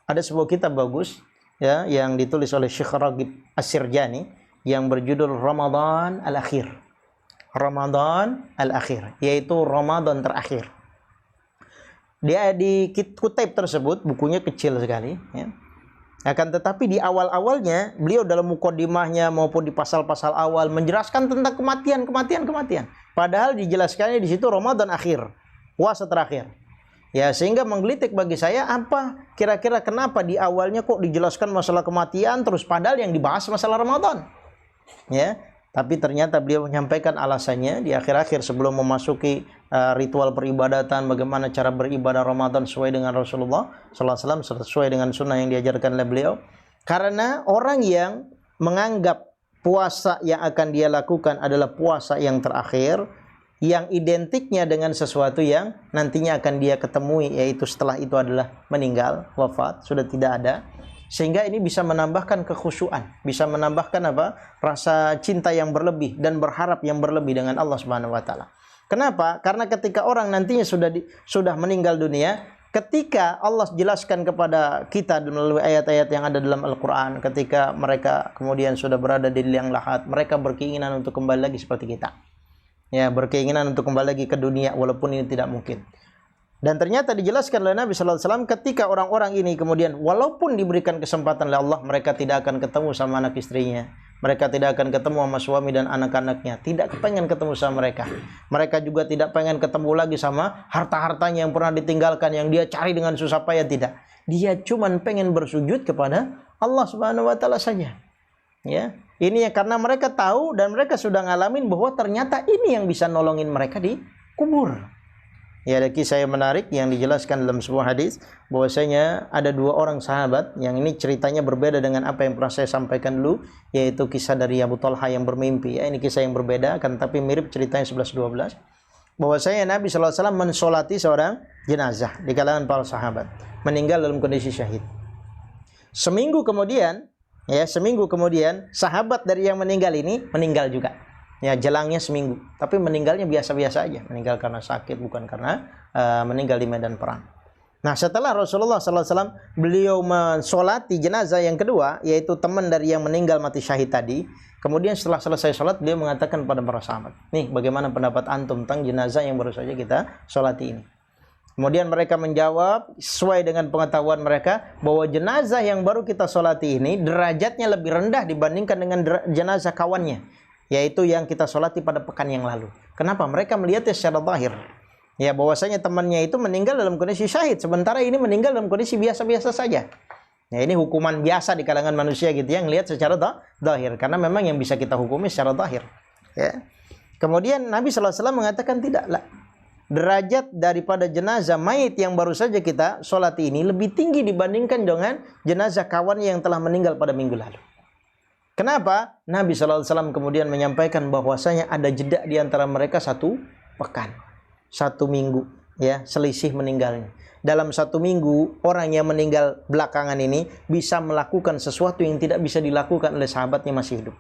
Ada sebuah kitab bagus, ya, yang ditulis oleh Syekh Raghib As-Sirjani yang berjudul Ramadan Al-Akhir. Ramadan Al-Akhir, yaitu Ramadan terakhir. Dia di kutip tersebut, bukunya kecil sekali, ya. Akan tetapi di awal-awalnya beliau dalam muqaddimahnya maupun di pasal-pasal awal menjelaskan tentang kematian. Padahal dijelaskannya di situ Ramadan akhir, puasa terakhir. Ya, sehingga menggelitik bagi saya, apa kira-kira kenapa di awalnya kok dijelaskan masalah kematian terus padahal yang dibahas masalah Ramadan. Ya, tapi ternyata beliau menyampaikan alasannya di akhir-akhir sebelum memasuki ritual peribadatan, bagaimana cara beribadah Ramadan sesuai dengan Rasulullah SAW, sesuai dengan sunnah yang diajarkan oleh beliau. Karena orang yang menganggap puasa yang akan dia lakukan adalah puasa yang terakhir, yang identiknya dengan sesuatu yang nantinya akan dia ketemui, yaitu setelah itu adalah meninggal, wafat, sudah tidak ada. Sehingga ini bisa menambahkan kekhusyuan, bisa menambahkan rasa cinta yang berlebih dan berharap yang berlebih dengan Allah Subhanahu wa taala. Kenapa? Karena ketika orang nantinya sudah meninggal dunia, ketika Allah jelaskan kepada kita melalui ayat-ayat yang ada dalam Al-Qur'an, ketika mereka kemudian sudah berada di liang lahat, mereka berkeinginan untuk kembali lagi seperti kita. Ya, berkeinginan untuk kembali lagi ke dunia walaupun ini tidak mungkin. Dan ternyata dijelaskan oleh Nabi sallallahu alaihi wasallam ketika orang-orang ini kemudian walaupun diberikan kesempatan oleh Allah, mereka tidak akan ketemu sama anak istrinya. Mereka tidak akan ketemu sama suami dan anak-anaknya. Tidak pengen ketemu sama mereka. Mereka juga tidak pengen ketemu lagi sama harta-hartanya yang pernah ditinggalkan, yang dia cari dengan susah payah, tidak. Dia cuma pengen bersujud kepada Allah Subhanahu wa taala saja. Ya. Ini ya karena mereka tahu dan mereka sudah ngalamin bahwa ternyata ini yang bisa nolongin mereka di kubur. Ya, ada kisah yang menarik yang dijelaskan dalam sebuah hadis bahwasanya ada dua orang sahabat yang ini ceritanya berbeda dengan apa yang pernah saya sampaikan dulu, yaitu kisah dari Abu Talha yang bermimpi. Ya, ini kisah yang berbeda kan tapi mirip ceritanya 11-12. Bahwasanya Nabi sallallahu alaihi wasallam mensolati seorang jenazah di kalangan para sahabat, meninggal dalam kondisi syahid. Seminggu kemudian sahabat dari yang meninggal ini meninggal juga. Ya, jelangnya seminggu, tapi meninggalnya biasa-biasa aja. Meninggal karena sakit, bukan karena meninggal di medan perang. Nah, setelah Rasulullah SAW beliau mensolati jenazah yang kedua, yaitu teman dari yang meninggal mati syahid tadi. Kemudian setelah selesai sholat, beliau mengatakan pada para sahabat, nih bagaimana pendapat antum tentang jenazah yang baru saja kita solati ini. Kemudian mereka menjawab sesuai dengan pengetahuan mereka bahwa jenazah yang baru kita solati ini derajatnya lebih rendah dibandingkan dengan jenazah kawannya, yaitu yang kita solati pada pekan yang lalu. Kenapa? Mereka melihatnya secara zahir. Ya, bahwasanya temannya itu meninggal dalam kondisi syahid, sementara ini meninggal dalam kondisi biasa-biasa saja. Ya, ini hukuman biasa di kalangan manusia gitu yang lihat secara zahir, karena memang yang bisa kita hukumi secara zahir. Ya. Kemudian Nabi SAW mengatakan tidaklah. Derajat daripada jenazah mayit yang baru saja kita solati ini lebih tinggi dibandingkan dengan jenazah kawan yang telah meninggal pada minggu lalu. Kenapa? Nabi SAW kemudian menyampaikan bahwasanya ada jeda di antara mereka 1 pekan, 1 minggu, ya, selisih meninggalnya. Dalam 1 minggu, orang yang meninggal belakangan ini bisa melakukan sesuatu yang tidak bisa dilakukan oleh sahabatnya masih hidup.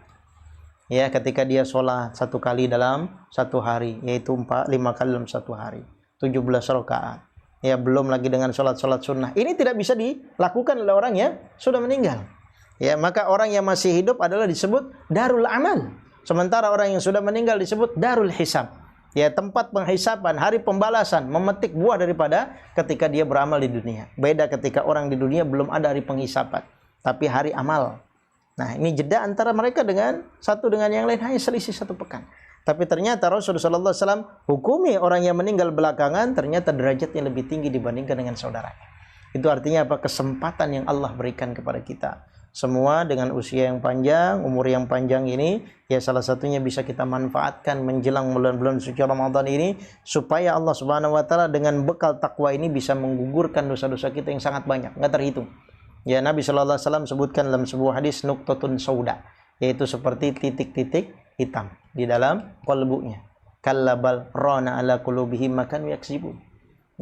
Ya, ketika dia sholat 1 kali dalam 1 hari, yaitu 5 kali dalam 1 hari, 17 rakaat. Ya, belum lagi dengan sholat-sholat sunnah. Ini tidak bisa dilakukan oleh orang yang sudah meninggal. Ya, maka orang yang masih hidup adalah disebut darul amal. Sementara orang yang sudah meninggal disebut darul hisab. Ya, tempat penghisapan, hari pembalasan, memetik buah daripada ketika dia beramal di dunia. Beda ketika orang di dunia belum ada hari penghisapan, tapi hari amal. Nah, ini jeda antara mereka dengan satu dengan yang lain hanya selisih 1 pekan. Tapi ternyata Rasulullah SAW hukumi orang yang meninggal belakangan ternyata derajatnya lebih tinggi dibandingkan dengan saudaranya. Itu artinya apa? Kesempatan yang Allah berikan kepada kita. Semua dengan usia yang panjang, umur yang panjang ini, ya salah satunya bisa kita manfaatkan menjelang bulan-bulan suci Ramadan ini, supaya Allah Subhanahu wa taala dengan bekal takwa ini bisa menggugurkan dosa-dosa kita yang sangat banyak, enggak terhitung. Ya, Nabi sallallahu alaihi wasallam sebutkan dalam sebuah hadis nuqtatun sauda, yaitu seperti titik-titik hitam di dalam qalbunya. Kallabal rana ala qulubihim makan yaksibun.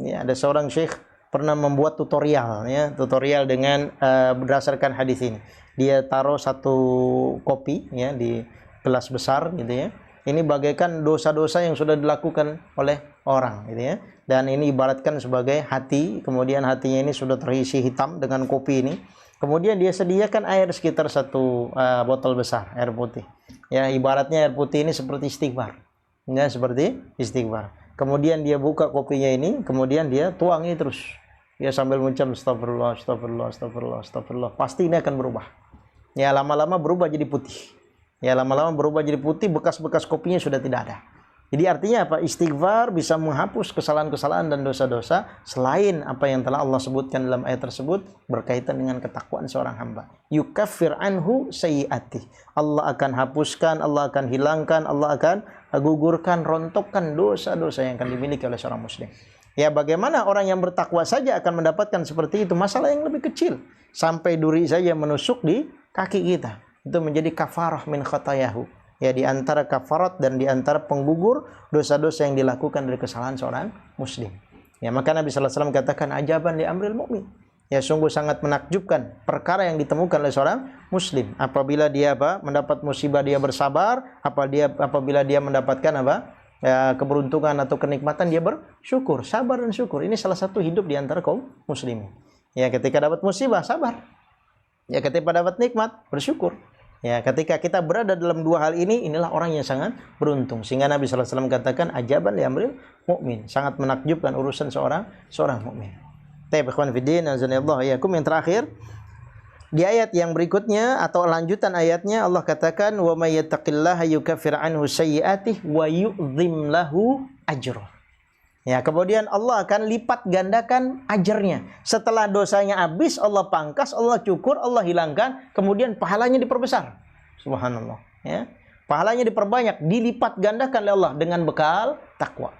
Ya, ada seorang syekh pernah membuat tutorial, ya, tutorial dengan berdasarkan hadis ini. Dia taruh 1 kopi, ya, di gelas besar gitu ya. Ini bagaikan dosa-dosa yang sudah dilakukan oleh orang gitu ya. Dan ini ibaratkan sebagai hati, kemudian hatinya ini sudah terisi hitam dengan kopi ini. Kemudian dia sediakan air sekitar 1 botol besar, air putih. Ya, ibaratnya air putih ini seperti istighfar. Ya, seperti istighfar. Kemudian dia buka kopinya ini, kemudian dia tuangi terus. Ya, sambil mengucap astagfirullah, astagfirullah, astagfirullah, astagfirullah. Pasti ini akan berubah. Ya, lama-lama berubah jadi putih. Ya, lama-lama berubah jadi putih, bekas-bekas kopinya sudah tidak ada. Jadi artinya apa? Istighfar bisa menghapus kesalahan-kesalahan dan dosa-dosa selain apa yang telah Allah sebutkan dalam ayat tersebut berkaitan dengan ketakwaan seorang hamba. Yukaffir anhu sayyi'atih. Allah akan hapuskan, Allah akan hilangkan, Allah akan gugurkan, rontokkan dosa-dosa yang akan dimiliki oleh seorang muslim. Ya, bagaimana orang yang bertakwa saja akan mendapatkan seperti itu? Masalah yang lebih kecil. Sampai duri saja menusuk di kaki kita. Itu menjadi kafarah min khatayahu. Ya, di antara kafarat dan di antara penggugur dosa-dosa yang dilakukan dari kesalahan seorang muslim. Ya, maka Nabi sallallahu alaihi wasallam katakan ajaban li amril mukmin. Ya, sungguh sangat menakjubkan perkara yang ditemukan oleh seorang muslim. Apabila dia mendapat musibah dia bersabar, apabila dia mendapatkan ya, keberuntungan atau kenikmatan dia bersyukur, sabar dan syukur. Ini salah satu hidup di antara kaum muslimin. Ya, ketika dapat musibah sabar. Ya, ketika dapat nikmat bersyukur. Ya, ketika kita berada dalam dua hal ini, inilah orang yang sangat beruntung. Sehingga Nabi sallallahu alaihi wasallam katakan ajaban li amril mukmin, sangat menakjubkan urusan seorang mukmin. Taib ikhwan fiddin, azanillahu iyyakum. Yang terakhir, di ayat yang berikutnya atau lanjutan ayatnya Allah katakan wa may yattaqillaha yukaffir anhu sayyi'atihi wa yu'dhim lahu ajra. Ya, kemudian Allah akan lipat gandakan ajarnya. Setelah dosanya habis, Allah pangkas, Allah cukur, Allah hilangkan, kemudian pahalanya diperbesar. Subhanallah. Ya, pahalanya diperbanyak, dilipat gandakan oleh Allah dengan bekal takwa.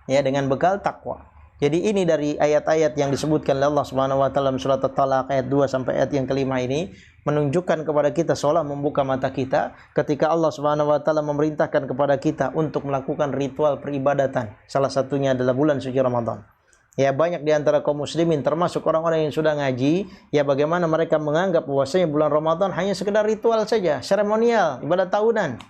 Ya, dengan bekal takwa. Jadi ini dari ayat-ayat yang disebutkan oleh Allah Subhanahu wa taala dalam surat At-Talaq ayat 2 sampai ayat yang kelima ini menunjukkan kepada kita seolah membuka mata kita ketika Allah Subhanahu wa taala memerintahkan kepada kita untuk melakukan ritual peribadatan. Salah satunya adalah bulan suci Ramadan. Ya, banyak di antara kaum muslimin termasuk orang-orang yang sudah ngaji, ya bagaimana mereka menganggap bahwasanya bulan Ramadan hanya sekedar ritual saja, seremonial, ibadah tahunan.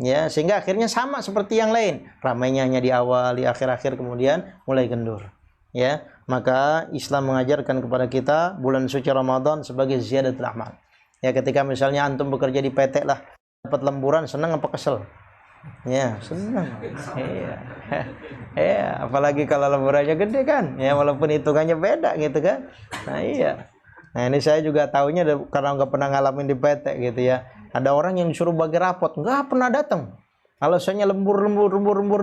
Ya, sehingga akhirnya sama seperti yang lain. Ramainya hanya di awal, di akhir-akhir kemudian mulai kendur. Ya, maka Islam mengajarkan kepada kita bulan suci Ramadan sebagai ziyadatul amal. Ya, ketika misalnya antum bekerja di PT lah, dapat lemburan, senang apa kesel? Ya, senang. Iya. Ya, apalagi kalau lemburannya gede kan. Ya, walaupun hitungannya beda gitu kan. Nah, iya. Nah, ini saya juga tahunya karena nggak pernah ngalamin di PT gitu ya. Ada orang yang disuruh bagi rapot, nggak pernah datang. Alasannya lembur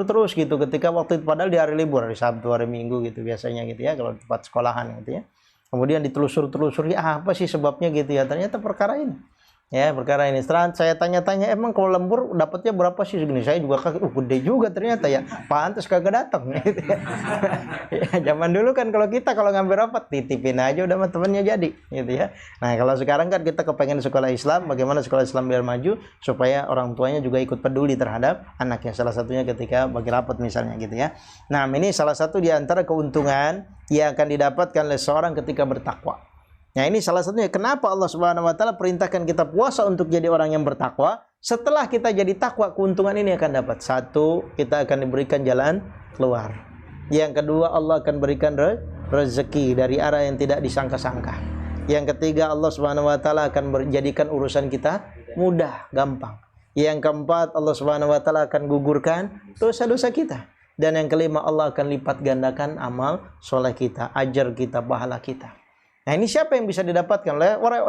terus gitu ketika waktu itu padahal di hari libur, hari Sabtu, hari Minggu gitu biasanya gitu ya kalau tempat sekolahan gitu ya. Kemudian ditelusuri apa sih sebabnya gitu ya. Ternyata perkara ini. Ya, perkara ini. Setelah saya tanya-tanya, emang kalau lembur dapatnya berapa sih segini? Saya juga kaget, gede juga ternyata ya. Pantes kagak datang gitu ya. Ya, zaman dulu kan kalau ngambil rapat titipin aja udah sama temennya jadi gitu ya. Nah, kalau sekarang kan kita kepengen sekolah Islam, bagaimana sekolah Islam biar maju supaya orang tuanya juga ikut peduli terhadap anaknya. Salah satunya ketika bagi rapat misalnya gitu ya. Nah, ini salah satu di antara keuntungan yang akan didapatkan oleh seorang ketika bertakwa. Nah, ini salah satunya kenapa Allah Subhanahu wa taala perintahkan kita puasa untuk jadi orang yang bertakwa. Setelah kita jadi takwa, keuntungan ini akan dapat. Satu, kita akan diberikan jalan keluar. Yang kedua, Allah akan berikan rezeki dari arah yang tidak disangka-sangka. Yang ketiga, Allah Subhanahu wa taala akan menjadikan urusan kita mudah, gampang. Yang keempat, Allah Subhanahu wa taala akan gugurkan dosa-dosa kita. Dan yang kelima, Allah akan lipat gandakan amal soleh kita, ajar kita, pahala kita. Nah, ini siapa yang bisa didapatkan?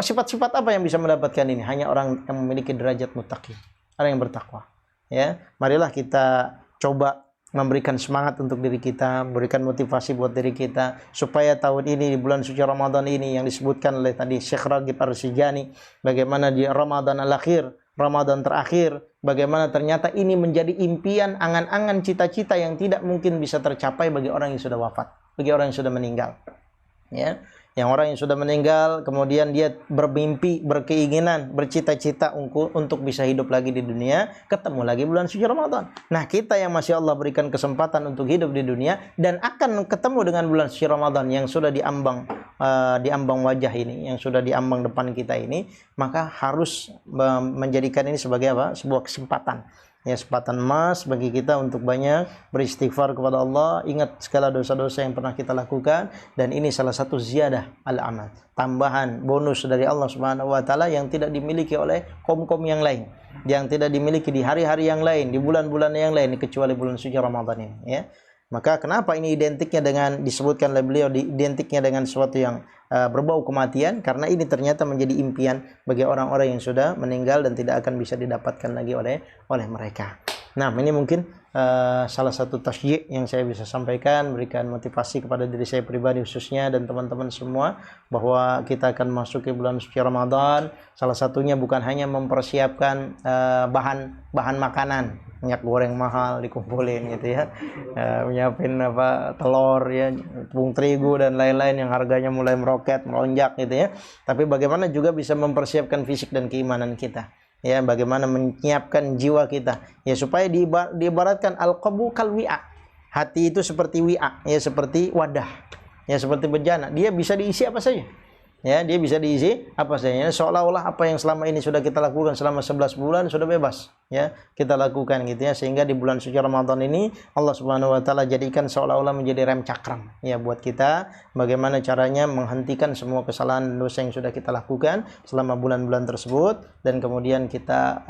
Sifat-sifat apa yang bisa mendapatkan ini? Hanya orang yang memiliki derajat muttaqin, orang yang bertakwa. Ya, marilah kita coba memberikan semangat untuk diri kita, memberikan motivasi buat diri kita supaya tahun ini di bulan suci Ramadan ini yang disebutkan oleh tadi Syekh Raghib Ar-Rasyidjani, bagaimana di Ramadan al-akhir, Ramadan terakhir, bagaimana ternyata ini menjadi impian, angan-angan, cita-cita yang tidak mungkin bisa tercapai bagi orang yang sudah wafat, bagi orang yang sudah meninggal. Ya. Yang orang yang sudah meninggal kemudian dia bermimpi, berkeinginan, bercita-cita untuk bisa hidup lagi di dunia, ketemu lagi bulan suci Ramadan. Nah, kita yang masih Allah berikan kesempatan untuk hidup di dunia dan akan ketemu dengan bulan suci Ramadan yang sudah diambang wajah ini, yang sudah diambang depan kita ini, maka harus menjadikan ini sebagai apa? Sebuah kesempatan. Ya, kesempatan emas bagi kita untuk banyak beristighfar kepada Allah, ingat segala dosa-dosa yang pernah kita lakukan, dan ini salah satu ziyadah al-amal, tambahan bonus dari Allah Subhanahu wa taala yang tidak dimiliki oleh kaum-kaum yang lain, yang tidak dimiliki di hari-hari yang lain, di bulan-bulan yang lain kecuali bulan suci Ramadan ini, ya. Maka kenapa ini identiknya dengan disebutkan oleh beliau identiknya dengan sesuatu yang berbau kematian, karena ini ternyata menjadi impian bagi orang-orang yang sudah meninggal dan tidak akan bisa didapatkan lagi oleh mereka. Nah, ini mungkin salah satu tasyyi' yang saya bisa sampaikan, berikan motivasi kepada diri saya pribadi khususnya dan teman-teman semua bahwa kita akan masuk ke bulan suci Ramadan. Salah satunya bukan hanya mempersiapkan bahan makanan, minyak goreng mahal dikumpulin gitu ya, nyiapin telur ya, tepung terigu dan lain-lain yang harganya mulai meroket, melonjak gitu ya. Tapi bagaimana juga bisa mempersiapkan fisik dan keimanan kita. Ya, bagaimana menyiapkan jiwa kita ya supaya diibaratkan al-qalbu kal wi'a. Hati itu seperti wi'a, ya seperti wadah. Ya seperti bejana, dia bisa diisi apa saja. Ya, dia bisa diisi apa saja. Seolah-olah apa yang selama ini sudah kita lakukan selama 11 bulan sudah bebas, ya. Kita lakukan gitu ya, sehingga di bulan suci Ramadan ini Allah Subhanahu wa taala jadikan seolah-olah menjadi rem cakram ya buat kita bagaimana caranya menghentikan semua kesalahan dan dosa yang sudah kita lakukan selama bulan-bulan tersebut, dan kemudian kita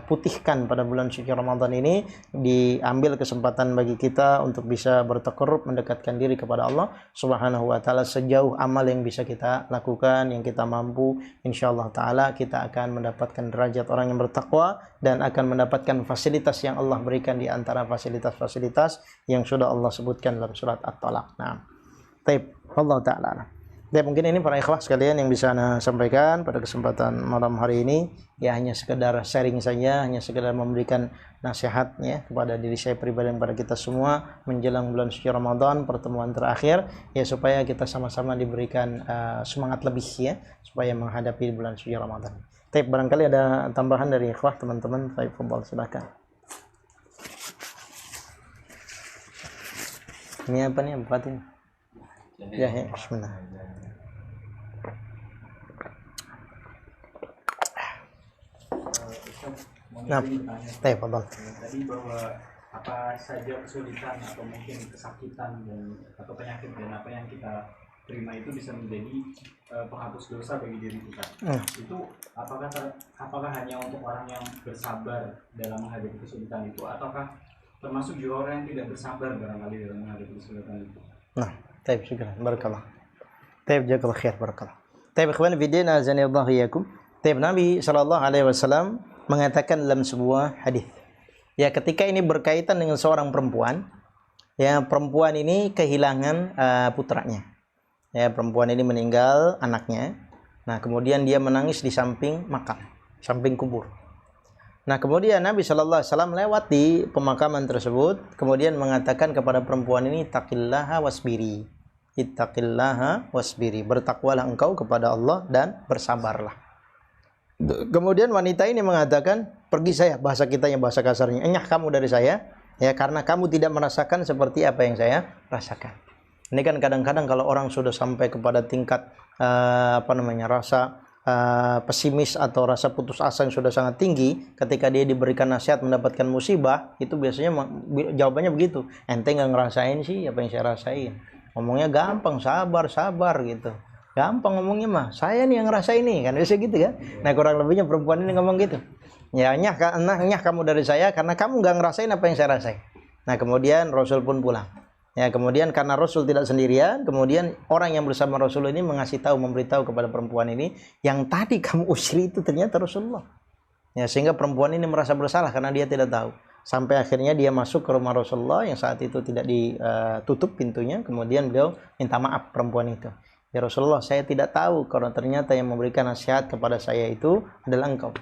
putihkan pada bulan suci Ramadan ini, diambil kesempatan bagi kita untuk bisa bertakarrub, mendekatkan diri kepada Allah Subhanahu wa taala sejauh amal yang bisa kita lakukan, yang kita mampu. Insyaallah taala kita akan mendapatkan derajat orang yang bertakwa dan akan mendapatkan fasilitas yang Allah berikan di antara fasilitas-fasilitas yang sudah Allah sebutkan dalam surat At-Talaq. Nah, baik, Allah taala. Dan mungkin ini para ikhwah sekalian yang bisa saya sampaikan pada kesempatan malam hari ini, ya hanya sekedar sharing saja, hanya sekedar memberikan nasihat ya kepada diri saya pribadi dan kepada kita semua menjelang bulan suci Ramadan, pertemuan terakhir ya, supaya kita sama-sama diberikan semangat lebih ya supaya menghadapi bulan suci Ramadan. Tapi barangkali ada tambahan dari ikhwah teman-teman, baik, fadhal, silakan. Ini apa nih bukatin? Ya, bismillah. Nah, fadhal. Tadi bahwa apa saja kesulitan atau mungkin kesakitan atau penyakit dan apa yang kita terima itu bisa menjadi penghapus dosa bagi diri kita. Itu apakah hanya untuk orang yang bersabar dalam menghadapi kesulitan itu, ataukah termasuk juga orang yang tidak bersabar barangkali dalam menghadapi kesulitan itu? Nah, baik, syukran, barakallah. Baik, jazakallahu khair, barakallah. Baik, ikhwan fillah, azanillahu iyyakum. Baik, Nabi sallallahu alaihi wasallam mengatakan dalam sebuah hadis, ya ketika ini berkaitan dengan seorang perempuan, ya perempuan ini kehilangan putranya. Ya, perempuan ini meninggal anaknya. Nah, kemudian dia menangis di samping makam, samping kubur. Nah, kemudian Nabi sallallahu alaihi wasallam lewat di pemakaman tersebut, kemudian mengatakan kepada perempuan ini, ittaqillaha wasbiri. Ittaqillaha wasbiri. Bertakwalah engkau kepada Allah dan bersabarlah. Kemudian wanita ini mengatakan, pergi saya, bahasa kita yang bahasa kasarnya, enyah kamu dari saya, ya karena kamu tidak merasakan seperti apa yang saya rasakan. Ini kan kadang-kadang kalau orang sudah sampai kepada tingkat rasa pesimis atau rasa putus asa yang sudah sangat tinggi, ketika dia diberikan nasihat mendapatkan musibah, itu biasanya jawabannya begitu, ente nggak ngerasain sih apa yang saya rasain, ngomongnya gampang, sabar gitu, gampang ngomongnya mah, saya nih yang ngerasain ini kan, biasa gitu kan. Nah, kurang lebihnya perempuan ini ngomong gitu, ya nyah kamu dari saya karena kamu nggak ngerasain apa yang saya rasain. Nah, kemudian Rasul pun pulang. Ya, kemudian karena Rasul tidak sendirian, kemudian orang yang bersama Rasul ini memberitahu kepada perempuan ini, yang tadi kamu usir itu ternyata Rasulullah. Ya, sehingga perempuan ini merasa bersalah karena dia tidak tahu. Sampai akhirnya dia masuk ke rumah Rasulullah yang saat itu tidak ditutup pintunya, kemudian beliau minta maaf perempuan itu. Ya Rasulullah, saya tidak tahu kalau ternyata yang memberikan nasihat kepada saya itu adalah engkau.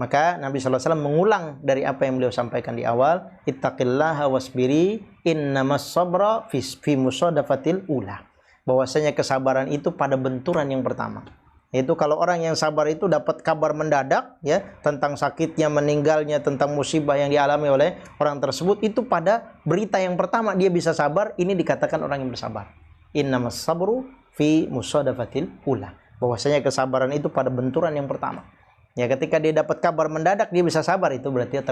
Maka Nabi SAW mengulang dari apa yang beliau sampaikan di awal, ittaqillaha wasbiri innamas sabra fi musadafatil ula. Bahwasanya kesabaran itu pada benturan yang pertama. Yaitu kalau orang yang sabar itu dapat kabar mendadak ya tentang sakitnya, meninggalnya, tentang musibah yang dialami oleh orang tersebut, itu pada berita yang pertama dia bisa sabar, ini dikatakan orang yang bersabar. Innamas sabru fi musadafatil ula. Bahwasanya kesabaran itu pada benturan yang pertama. Ya, ketika dia dapat kabar mendadak dia bisa sabar, itu berarti dia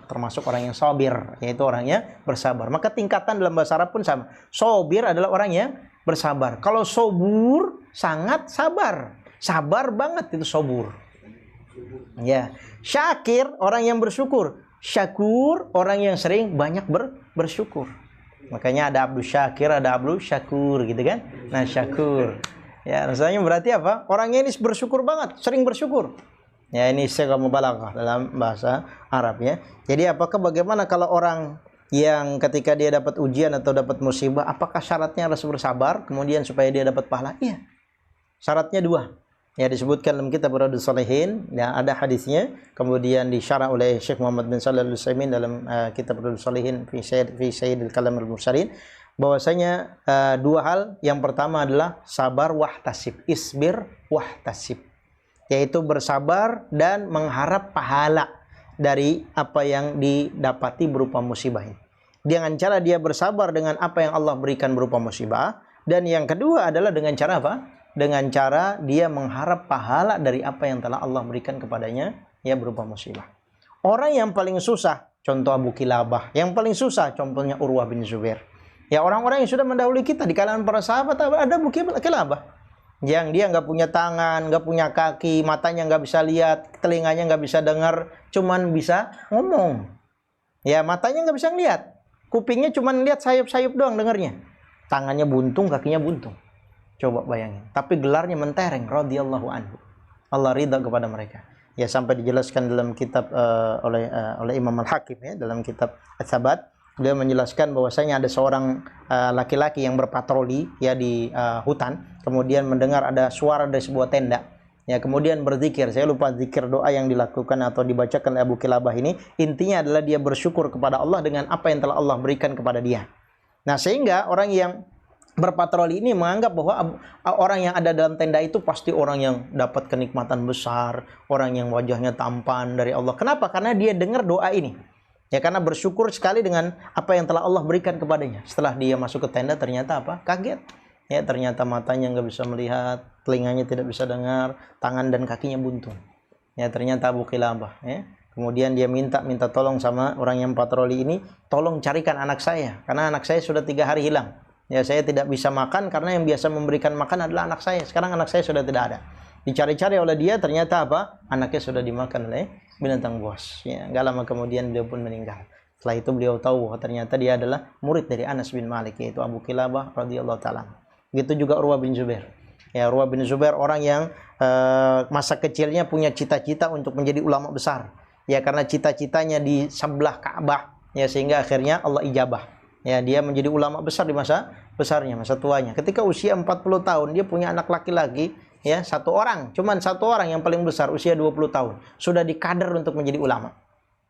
termasuk orang yang sabir, yaitu orangnya bersabar. Maka tingkatan dalam bahasa Arab pun sama. Sabir adalah orang yang bersabar. Kalau sabur sangat sabar. Sabar banget itu sabur. Ya, syakir orang yang bersyukur. Syakur orang yang sering banyak bersyukur. Makanya ada Abdul Syakir, ada Abdul Syakur gitu kan. Nah, syakur. Ya, rasanya berarti apa? Orangnya ini bersyukur banget, sering bersyukur. Ya, ini sighah mubalaghah dalam bahasa Arab ya. Jadi bagaimana kalau orang yang ketika dia dapat ujian atau dapat musibah, apakah syaratnya harus bersabar kemudian supaya dia dapat pahala? Iya. Syaratnya 2. Ya, disebutkan dalam kitab Riyadhus Shalihin, ya ada hadisnya, kemudian disyarah oleh Syekh Muhammad bin Shalih Al-Utsaimin dalam kitab Riyadhus Shalihin fi Sayyidil Kalam Al-Mursalin, bahwasanya 2 hal. Yang pertama adalah sabar wahtasib, isbir wahtasib. Yaitu bersabar dan mengharap pahala dari apa yang didapati berupa musibah ini. Dengan cara dia bersabar dengan apa yang Allah berikan berupa musibah. Dan yang kedua adalah dengan cara apa? dengan cara dia mengharap pahala dari apa yang telah Allah berikan kepadanya, ya berupa musibah. Orang yang paling susah, contoh Abu Kilabah. Yang paling susah, contohnya Urwah bin Zubair. Ya orang-orang yang sudah mendahului kita di kalangan para sahabat, ada Abu Kilabah. Yang dia nggak punya tangan, nggak punya kaki, matanya nggak bisa lihat, telinganya nggak bisa dengar, cuman bisa ngomong. Ya matanya nggak bisa ngeliat, kupingnya cuman lihat sayup-sayup doang dengarnya. Tangannya buntung, kakinya buntung. Coba bayangin. Tapi gelarnya mentereng, radhiyallahu anhu. Allah ridha kepada mereka. Ya sampai dijelaskan dalam kitab oleh Imam Al-Hakim ya, dalam kitab Ats-Tsabat, beliau menjelaskan bahwasanya ada seorang laki-laki yang berpatroli ya di hutan, kemudian mendengar ada suara dari sebuah tenda. Ya kemudian berzikir, saya lupa zikir doa yang dilakukan atau dibacakan oleh Abu Kilabah ini, intinya adalah dia bersyukur kepada Allah dengan apa yang telah Allah berikan kepada dia. Nah, sehingga orang yang berpatroli ini menganggap bahwa orang yang ada dalam tenda itu pasti orang yang dapat kenikmatan besar, orang yang wajahnya tampan dari Allah. Kenapa? Karena dia dengar doa ini. Ya karena bersyukur sekali dengan apa yang telah Allah berikan kepadanya. Setelah dia masuk ke tenda ternyata apa? Kaget. Ya ternyata matanya nggak bisa melihat, telinganya tidak bisa dengar, tangan dan kakinya buntung. Ya ternyata Abu Kilabah. Ya. Kemudian dia minta tolong sama orang yang patroli ini, tolong carikan anak saya, karena anak saya sudah 3 hari hilang. Ya saya tidak bisa makan karena yang biasa memberikan makan adalah anak saya. Sekarang anak saya sudah tidak ada. Dicari-cari oleh dia, ternyata apa? Anaknya sudah dimakan oleh binatang buas. Ya, gak lama kemudian beliau pun meninggal. Setelah itu beliau tahu bahwa ternyata dia adalah murid dari Anas bin Malik, yaitu Abu Kilabah radhiyallahu taala. Begitu juga Urwah bin Zubair. Ya, Urwah bin Zubair orang yang masa kecilnya punya cita-cita untuk menjadi ulama besar. Ya, karena cita-citanya di sebelah Ka'bah, ya sehingga akhirnya Allah ijabah. Ya, dia menjadi ulama besar di masa besarnya, masa tuanya. Ketika usia 40 tahun, dia punya anak laki-laki, ya, cuman satu orang yang paling besar, usia 20 tahun. Sudah dikader untuk menjadi ulama.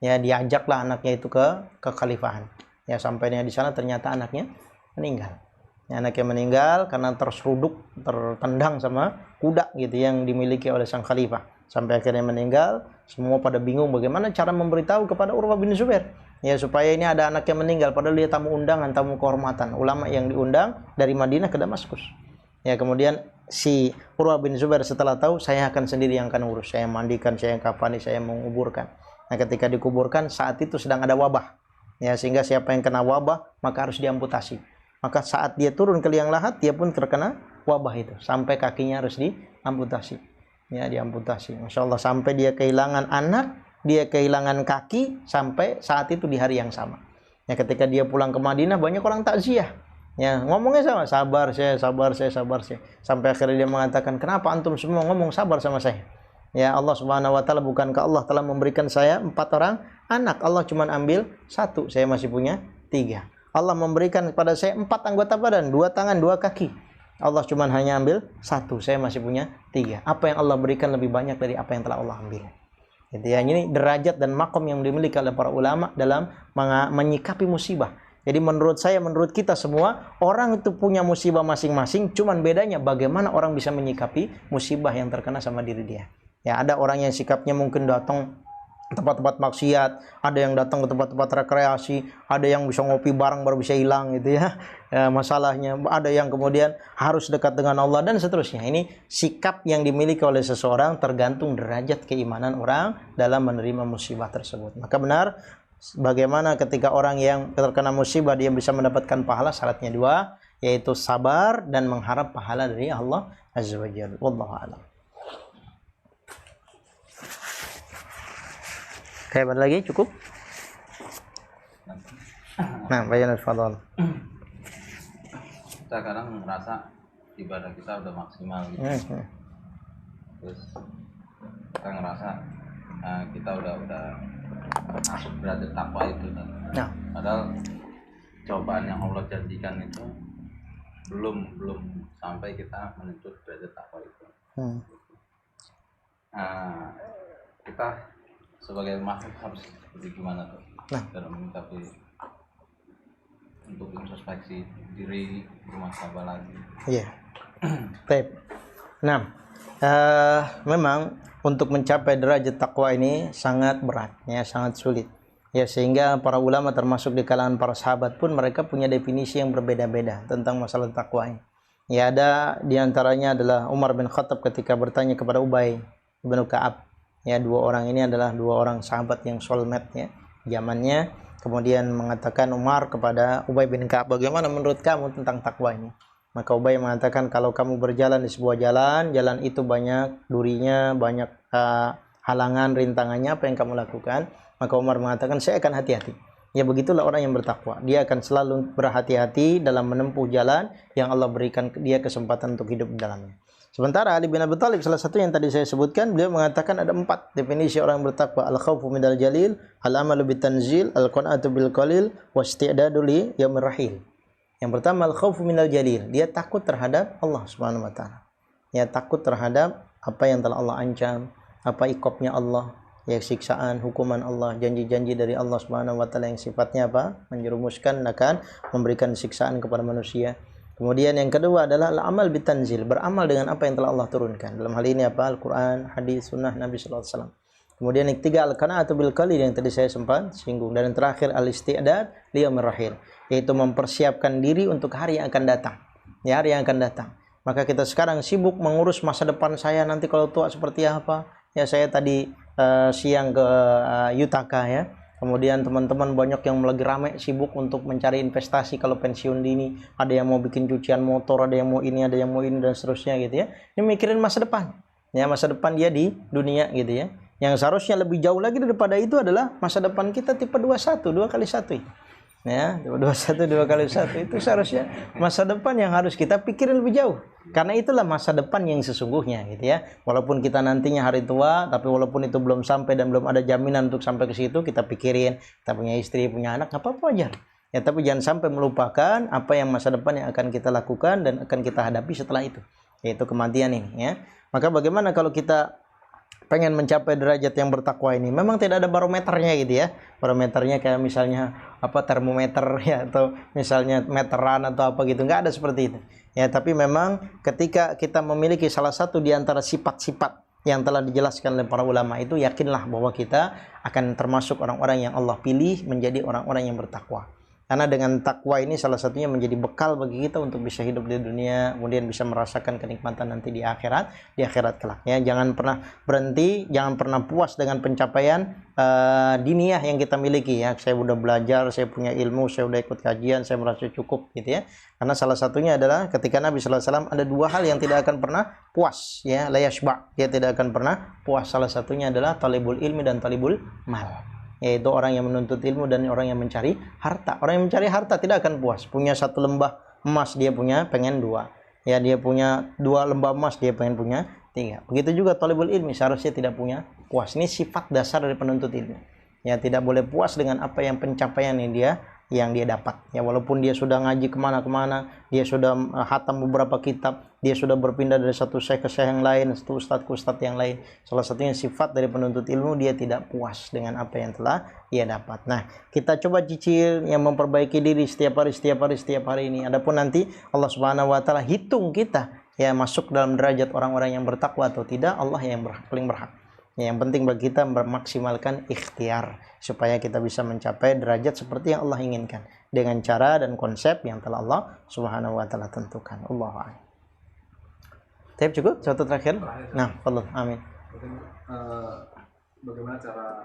Ya, diajaklah anaknya itu ke kekhalifahan. Ya, sampainya di sana ternyata anaknya meninggal. Ya, anaknya meninggal karena tertendang sama kuda gitu yang dimiliki oleh sang khalifah. Sampai akhirnya meninggal, semua pada bingung bagaimana cara memberitahu kepada Urwah bin Zubair. Ya supaya ini ada anak yang meninggal, padahal dia tamu undangan, tamu kehormatan, ulama yang diundang dari Madinah ke Damaskus. Ya kemudian si Urwah bin Zubair setelah tahu, saya akan sendiri yang akan urus, saya mandikan, saya kafani, saya menguburkan. Nah ketika dikuburkan saat itu sedang ada wabah. Ya sehingga siapa yang kena wabah maka harus diamputasi. Maka saat dia turun ke liang lahat, dia pun terkena wabah itu sampai kakinya harus diamputasi. Ya diamputasi. Masya Allah, sampai dia kehilangan anak, dia kehilangan kaki sampai saat itu di hari yang sama. Ya ketika dia pulang ke Madinah banyak orang takziah. Ya ngomongnya sama, sabar saya. Sampai akhirnya dia mengatakan, kenapa antum semua ngomong sabar sama saya? Ya Allah Subhanahu wa taala, bukankah Allah telah memberikan saya 4 orang anak? Allah cuma ambil 1, saya masih punya 3. Allah memberikan kepada saya 4 anggota badan, 2 tangan, 2 kaki. Allah cuma hanya ambil 1, saya masih punya 3. Apa yang Allah berikan lebih banyak dari apa yang telah Allah ambil. Jadi ya, ini derajat dan makom yang dimiliki oleh para ulama dalam menyikapi musibah. Jadi menurut saya, menurut kita semua, orang itu punya musibah masing-masing, cuman bedanya bagaimana orang bisa menyikapi musibah yang terkena sama diri dia. Ya, ada orang yang sikapnya mungkin datang tempat-tempat maksiat, ada yang datang ke tempat-tempat rekreasi, ada yang bisa ngopi bareng baru bisa hilang gitu ya, masalahnya, ada yang kemudian harus dekat dengan Allah dan seterusnya. Ini sikap yang dimiliki oleh seseorang tergantung derajat keimanan orang dalam menerima musibah tersebut. Maka benar, bagaimana ketika orang yang terkena musibah dia bisa mendapatkan pahala, syaratnya 2, yaitu sabar dan mengharap pahala dari Allah Azza wa Jalla. Wallahu a'lam. Kayak lagi cukup? Nah, bayan al-fadhal. Kita kadang merasa ibadah kita udah maksimal gitu. Terus kita ngerasa kita udah masuk derajat takwa itu kan. Nah. Padahal cobaan yang Allah janjikan itu belum sampai kita menyentuh derajat takwa itu. Kita sebagai makhluk harus seperti gimana tuh? Nah, dalam menyikapi untuk introspeksi diri, bermuhasabah lagi. Iya. Baik. Nah, memang untuk mencapai derajat takwa ini sangat berat, ya, sangat sulit. Ya, sehingga para ulama termasuk di kalangan para sahabat pun mereka punya definisi yang berbeda-beda tentang masalah takwa ini. Ya, ada diantaranya adalah Umar bin Khattab ketika bertanya kepada Ubay bin Ka'ab. Ya, dua orang ini adalah dua orang sahabat yang soulmate ya zamannya. Kemudian mengatakan Umar kepada Ubay bin Ka'ab, bagaimana menurut kamu tentang takwa ini? Maka Ubay mengatakan, kalau kamu berjalan di sebuah jalan, jalan itu banyak durinya, banyak halangan, rintangannya, apa yang kamu lakukan? Maka Umar mengatakan, saya akan hati-hati. Ya, begitulah orang yang bertakwa. Dia akan selalu berhati-hati dalam menempuh jalan yang Allah berikan dia kesempatan untuk hidup di dalamnya. Sementara Ali bin Abi Thalib, salah satu yang tadi saya sebutkan, beliau mengatakan ada 4 definisi orang yang bertakwa. Al-khawfu minal jalil, al-amalu bitanzil, al-qana'atu bil qalil, wasti'dadu li yaumir rahil. Yang pertama, al-khawfu minal jalil. Dia takut terhadap Allah Subhanahu wa taala. Ya, takut terhadap apa yang telah Allah ancam, apa iqabnya Allah, ya siksaan, hukuman Allah, janji-janji dari Allah Subhanahu wa taala yang sifatnya apa? Menjerumuskan, akan memberikan siksaan kepada manusia. Kemudian yang kedua adalah al-amal bitanzil, beramal dengan apa yang telah Allah turunkan. Dalam hal ini apa? Al-Qur'an, hadis, sunnah Nabi sallallahu alaihi wasallam. Kemudian yang ketiga al-qana'atu bil qalil yang tadi saya sempat singgung, dan yang terakhir al-isti'dad li yaumir rahil, yaitu mempersiapkan diri untuk hari yang akan datang. Ya, hari yang akan datang. Maka kita sekarang sibuk mengurus masa depan saya nanti kalau tua seperti apa. Ya, saya tadi siang ke Yutaka ya. Kemudian teman-teman banyak yang lagi rame sibuk untuk mencari investasi kalau pensiun dini. Ada yang mau bikin cucian motor, ada yang mau ini, ada yang mau ini dan seterusnya gitu ya. Ini mikirin masa depan. Ya, masa depan dia di dunia gitu ya. Yang seharusnya lebih jauh lagi daripada itu adalah masa depan kita tipe 21, 2 kali 1. Ya, 21 2 kali 1 itu seharusnya masa depan yang harus kita pikirin lebih jauh. Karena itulah masa depan yang sesungguhnya gitu ya. Walaupun kita nantinya hari tua, tapi walaupun itu belum sampai dan belum ada jaminan untuk sampai ke situ, kita pikirin, kita punya istri, punya anak, apa-apa aja. Ya, tapi jangan sampai melupakan apa yang masa depan yang akan kita lakukan dan akan kita hadapi setelah itu, yaitu kematian ini ya. Maka bagaimana kalau kita pengen mencapai derajat yang bertakwa ini? Memang tidak ada barometernya gitu ya. Barometernya kayak misalnya apa, termometer ya, atau misalnya meteran atau apa gitu, nggak ada seperti itu ya. Tapi memang ketika kita memiliki salah satu di antara sifat-sifat yang telah dijelaskan oleh para ulama itu, yakinlah bahwa kita akan termasuk orang-orang yang Allah pilih menjadi orang-orang yang bertakwa. Karena dengan takwa ini salah satunya menjadi bekal bagi kita untuk bisa hidup di dunia, kemudian bisa merasakan kenikmatan nanti di akhirat kelak ya. Jangan pernah berhenti, jangan pernah puas dengan pencapaian diniyah yang kita miliki ya. Saya sudah belajar, saya punya ilmu, saya sudah ikut kajian, saya merasa cukup gitu ya. Karena salah satunya adalah ketika Nabi sallallahu alaihi wasallam ada 2 hal yang tidak akan pernah puas ya, la yashba, dia tidak akan pernah puas. Salah satunya adalah talibul ilmi dan talibul mal, yaitu orang yang menuntut ilmu dan orang yang mencari harta. Orang yang mencari harta tidak akan puas. Punya 1 lembah emas, dia pengen 2. Ya, dia punya 2 lembah emas, dia pengen punya 3. Begitu juga talibul ilmi seharusnya tidak punya puas. Ini sifat dasar dari penuntut ilmu. Ya, tidak boleh puas dengan apa yang pencapaian yang dia dapat. Ya, walaupun dia sudah ngaji kemana-kemana, dia sudah hatam beberapa kitab, dia sudah berpindah dari satu syekh ke syekh yang lain, satu ustadz ke ustadz yang lain. Salah satunya sifat dari penuntut ilmu, dia tidak puas dengan apa yang telah ia dapat. Nah, kita coba cicil yang memperbaiki diri setiap hari ini. Adapun nanti Allah Subhanahu wa taala hitung kita ya masuk dalam derajat orang-orang yang bertakwa atau tidak, Allah yang paling berhak. Yang penting bagi kita memaksimalkan ikhtiar supaya kita bisa mencapai derajat seperti yang Allah inginkan dengan cara dan konsep yang telah Allah Subhanahu wa taala tentukan. Allahu a'lam. Tapi cukup satu terakhir. Nah, Allah amin. Bagaimana cara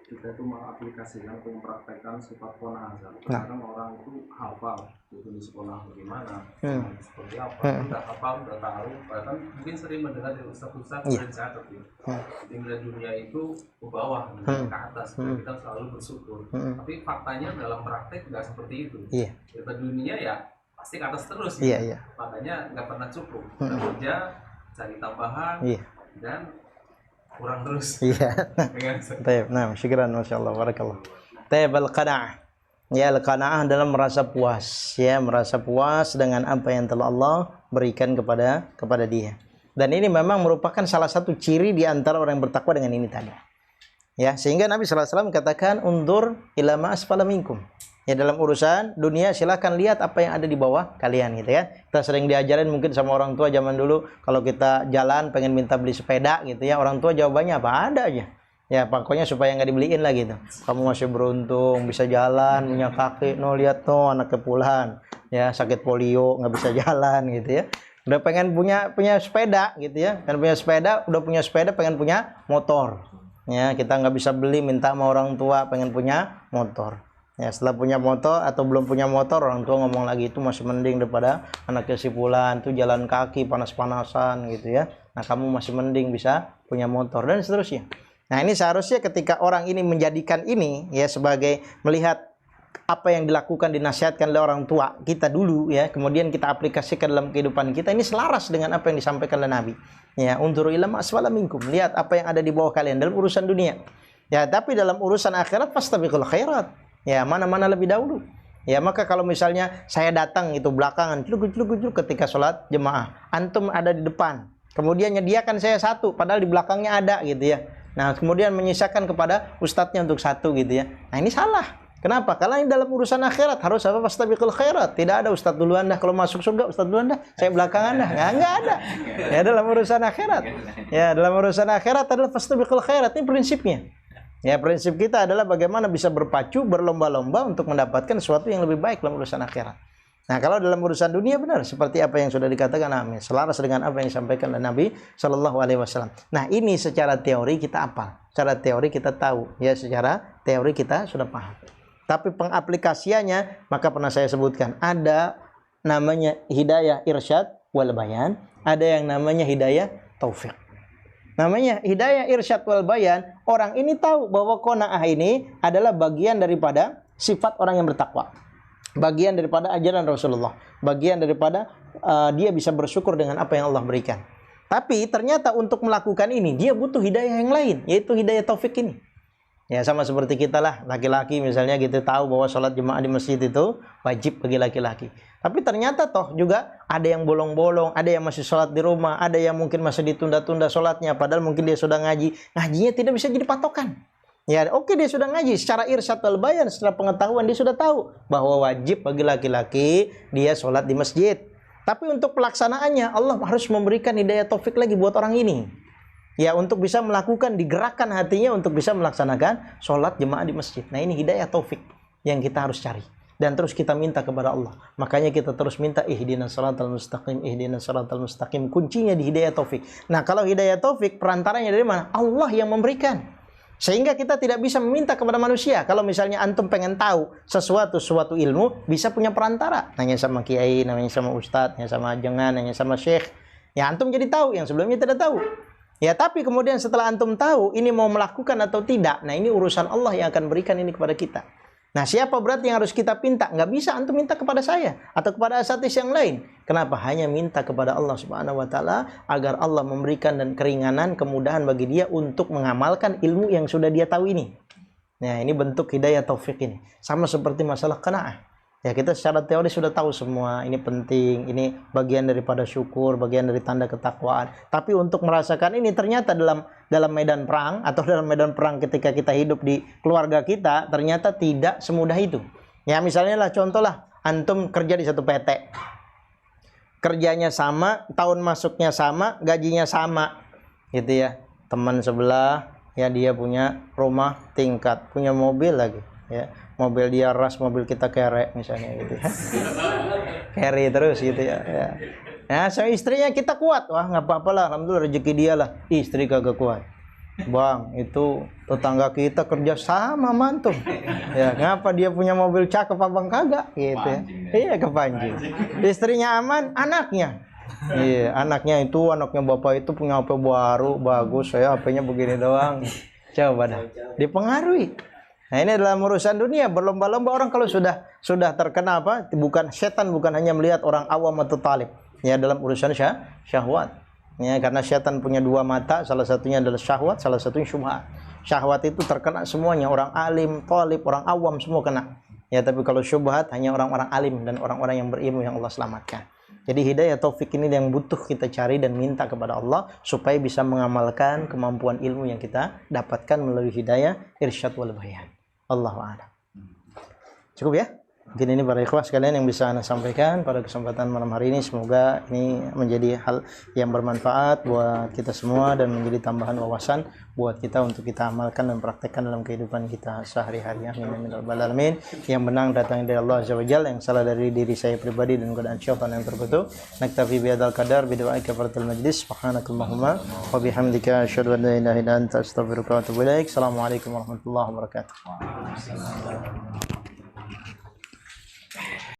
kita itu mengaplikasikan atau mempraktekkan sifat qanaah? Kadang orang itu hafal itu di sekolah bagaimana, seperti apa, udah hafal, udah tahu, bahkan mungkin sering mendengar dari ustaz-ustaz dan catat gitu. Tinggal dunia itu ke bawah, ke atas, kita selalu bersyukur. Tapi faktanya dalam praktek nggak seperti itu. Kita dunia ya pasti ke atas terus. Makanya nggak pernah cukup. Kita kerja, cari tambahan, dan kurang terus. Baik, nah, syukran, masyaallah, barakallah. Tayyib al-qanaah. Ya, al-qanaah adalah merasa puas, ya, merasa puas dengan apa yang telah Allah berikan kepada dia. Dan ini memang merupakan salah satu ciri di antara orang yang bertakwa dengan ini tadi. Ya, sehingga Nabi sallallahu alaihi wasallam katakan, "Undur ila ma asfala minkum." Ya, dalam urusan dunia silakan lihat apa yang ada di bawah kalian gitu ya. Kita sering diajarin mungkin sama orang tua zaman dulu, kalau kita jalan pengen minta beli sepeda gitu ya, orang tua jawabannya apa? Ada aja. Ya, pokoknya supaya nggak dibeliin lah gitu. Kamu masih beruntung bisa jalan, punya kaki, no lihat no anaknya puluhan, ya sakit polio nggak bisa jalan gitu ya. Udah pengen punya sepeda gitu ya. Kan punya sepeda, udah punya sepeda pengen punya motor. Ya, kita nggak bisa beli, minta sama orang tua pengen punya motor. Ya, setelah punya motor atau belum punya motor, orang tua ngomong lagi itu masih mending daripada anaknya si fulan tuh jalan kaki panas-panasan gitu ya. Nah, kamu masih mending bisa punya motor dan seterusnya. Nah, ini seharusnya ketika orang ini menjadikan ini ya sebagai melihat apa yang dilakukan, dinasihatkan oleh orang tua kita dulu ya, kemudian kita aplikasikan dalam kehidupan kita, ini selaras dengan apa yang disampaikan oleh Nabi. Ya, unzuru ila ma asfala minkum, lihat apa yang ada di bawah kalian dalam urusan dunia. Ya, tapi dalam urusan akhirat fastabiqul khairat. Ya, mana-mana lebih dahulu. Ya, maka kalau misalnya saya datang itu belakangan, celuk ketika sholat jemaah, antum ada di depan, kemudian nyediakan saya satu, padahal di belakangnya ada gitu ya. Nah, kemudian menyisakan kepada ustadznya untuk satu gitu ya. Nah, ini salah. Kenapa? Karena ini dalam urusan akhirat harus apa? Fastabiqul khairat. Tidak ada ustadz duluan dah kalau masuk surga, ustadz duluan dah, saya belakangan dah. Enggak ada. Ya, dalam urusan akhirat. Ya, dalam urusan akhirat adalah fastabiqul khairat. Ini prinsipnya. Ya, prinsip kita adalah bagaimana bisa berpacu, berlomba-lomba untuk mendapatkan sesuatu yang lebih baik dalam urusan akhirat. Nah, kalau dalam urusan dunia benar seperti apa yang sudah dikatakan Amin, selaras dengan apa yang disampaikan oleh Nabi Shallallahu Alaihi Wasallam. Nah, ini secara teori kita hafal, secara teori kita tahu, ya secara teori kita sudah paham. Tapi pengaplikasiannya, maka pernah saya sebutkan, ada namanya hidayah irsyad wal bayan, ada yang namanya hidayah taufik. Namanya hidayah irsyad wal bayan, orang ini tahu bahwa qanaah ini adalah bagian daripada sifat orang yang bertakwa. Bagian daripada ajaran Rasulullah, bagian daripada dia bisa bersyukur dengan apa yang Allah berikan. Tapi ternyata untuk melakukan ini dia butuh hidayah yang lain, yaitu hidayah taufik ini. Ya, sama seperti kita lah, laki-laki misalnya kita tahu bahwa sholat jemaah di masjid itu wajib bagi laki-laki. Tapi ternyata toh juga ada yang bolong-bolong, ada yang masih sholat di rumah, ada yang mungkin masih ditunda-tunda sholatnya, padahal mungkin dia sudah ngaji. Ngajinya tidak bisa jadi patokan. Ya, oke, dia sudah ngaji secara irsyad wal bayan, secara pengetahuan dia sudah tahu bahwa wajib bagi laki-laki dia sholat di masjid. Tapi untuk pelaksanaannya Allah harus memberikan hidayah taufik lagi buat orang ini. Ya, untuk bisa melakukan, digerakkan hatinya untuk bisa melaksanakan sholat jemaah di masjid. Nah, ini hidayah taufik yang kita harus cari. Dan terus kita minta kepada Allah. Makanya kita terus minta ihdinas shiratal mustaqim, ihdinas shiratal mustaqim. Kuncinya di hidayah taufik. Nah, kalau hidayah taufik perantaranya dari mana? Allah yang memberikan. Sehingga kita tidak bisa meminta kepada manusia. Kalau misalnya antum pengen tahu suatu ilmu, bisa punya perantara. Nanya sama kiai, nanya sama ustadz, nanya sama ajengan, nanya sama syekh. Ya, antum jadi tahu yang sebelumnya tidak tahu. Ya, tapi kemudian setelah antum tahu ini mau melakukan atau tidak, nah ini urusan Allah yang akan berikan ini kepada kita. Nah, siapa berarti yang harus kita pinta? Nggak bisa antum minta kepada saya atau kepada asatidz yang lain. Kenapa? Hanya minta kepada Allah Subhanahu wa taala agar Allah memberikan dan keringanan, kemudahan bagi dia untuk mengamalkan ilmu yang sudah dia tahu ini. Nah, ini bentuk hidayah taufik ini. Sama seperti masalah qanaah. Ya, kita secara teori sudah tahu semua, ini penting, ini bagian daripada syukur, bagian dari tanda ketakwaan. Tapi untuk merasakan ini ternyata dalam medan perang atau dalam medan perang ketika kita hidup di keluarga kita, ternyata tidak semudah itu. Ya, misalnya lah contoh lah, antum kerja di satu PT. Kerjanya sama, tahun masuknya sama, gajinya sama. Gitu ya. Teman sebelah, ya dia punya rumah tingkat, punya mobil lagi, ya. Mobil dia ras, mobil kita kerek misalnya gitu ya. Carry terus gitu ya. Nah, sama istrinya kita kuat. Wah, nggak apa-apa lah, alhamdulillah rezeki dia lah. Istri kagak kuat. Bang, itu tetangga kita kerja sama mantum. Ya, ngapa dia punya mobil cakep abang kagak gitu ya. Iya, kepancing. Istrinya aman, anaknya. Iya, anaknya bapak itu punya HP baru, bagus, saya HP-nya begini doang. Coba dah. Dipengaruhi. Nah, ini dalam urusan dunia, berlomba-lomba orang kalau sudah terkena apa? Bukan setan, bukan hanya melihat orang awam atau talib. Ya, dalam urusan syahwat. Ya, karena setan punya dua mata, salah satunya adalah syahwat, salah satunya syubhat. Syahwat itu terkena semuanya, orang alim, talib, orang awam semua kena. Ya, tapi kalau syubhat hanya orang-orang alim dan orang-orang yang berilmu yang Allah selamatkan. Jadi hidayah taufik ini yang butuh kita cari dan minta kepada Allah supaya bisa mengamalkan kemampuan ilmu yang kita dapatkan melalui hidayah irsyad wal bayan. Allahu a'lam. Cukup ya? Mungkin ini para ikhwah sekalian yang bisa Anda sampaikan pada kesempatan malam hari ini. Semoga ini menjadi hal yang bermanfaat buat kita semua dan menjadi tambahan wawasan buat kita untuk kita amalkan dan praktekkan dalam kehidupan kita sehari-hari. Amin ya rabbal alamin. Yang menang datang dari Allah Azza wa Jalla, yang salah dari diri saya pribadi dan godaan syaitan yang terbetul. Naktafi bihadzal qadar bi du'ai kafaratul majlis. Subhanakallahumma wa bihamdika asyhadu an la ilaha illa anta astaghfiruka wa atubu ilaik. Assalamualaikum warahmatullahi wabarakatuh.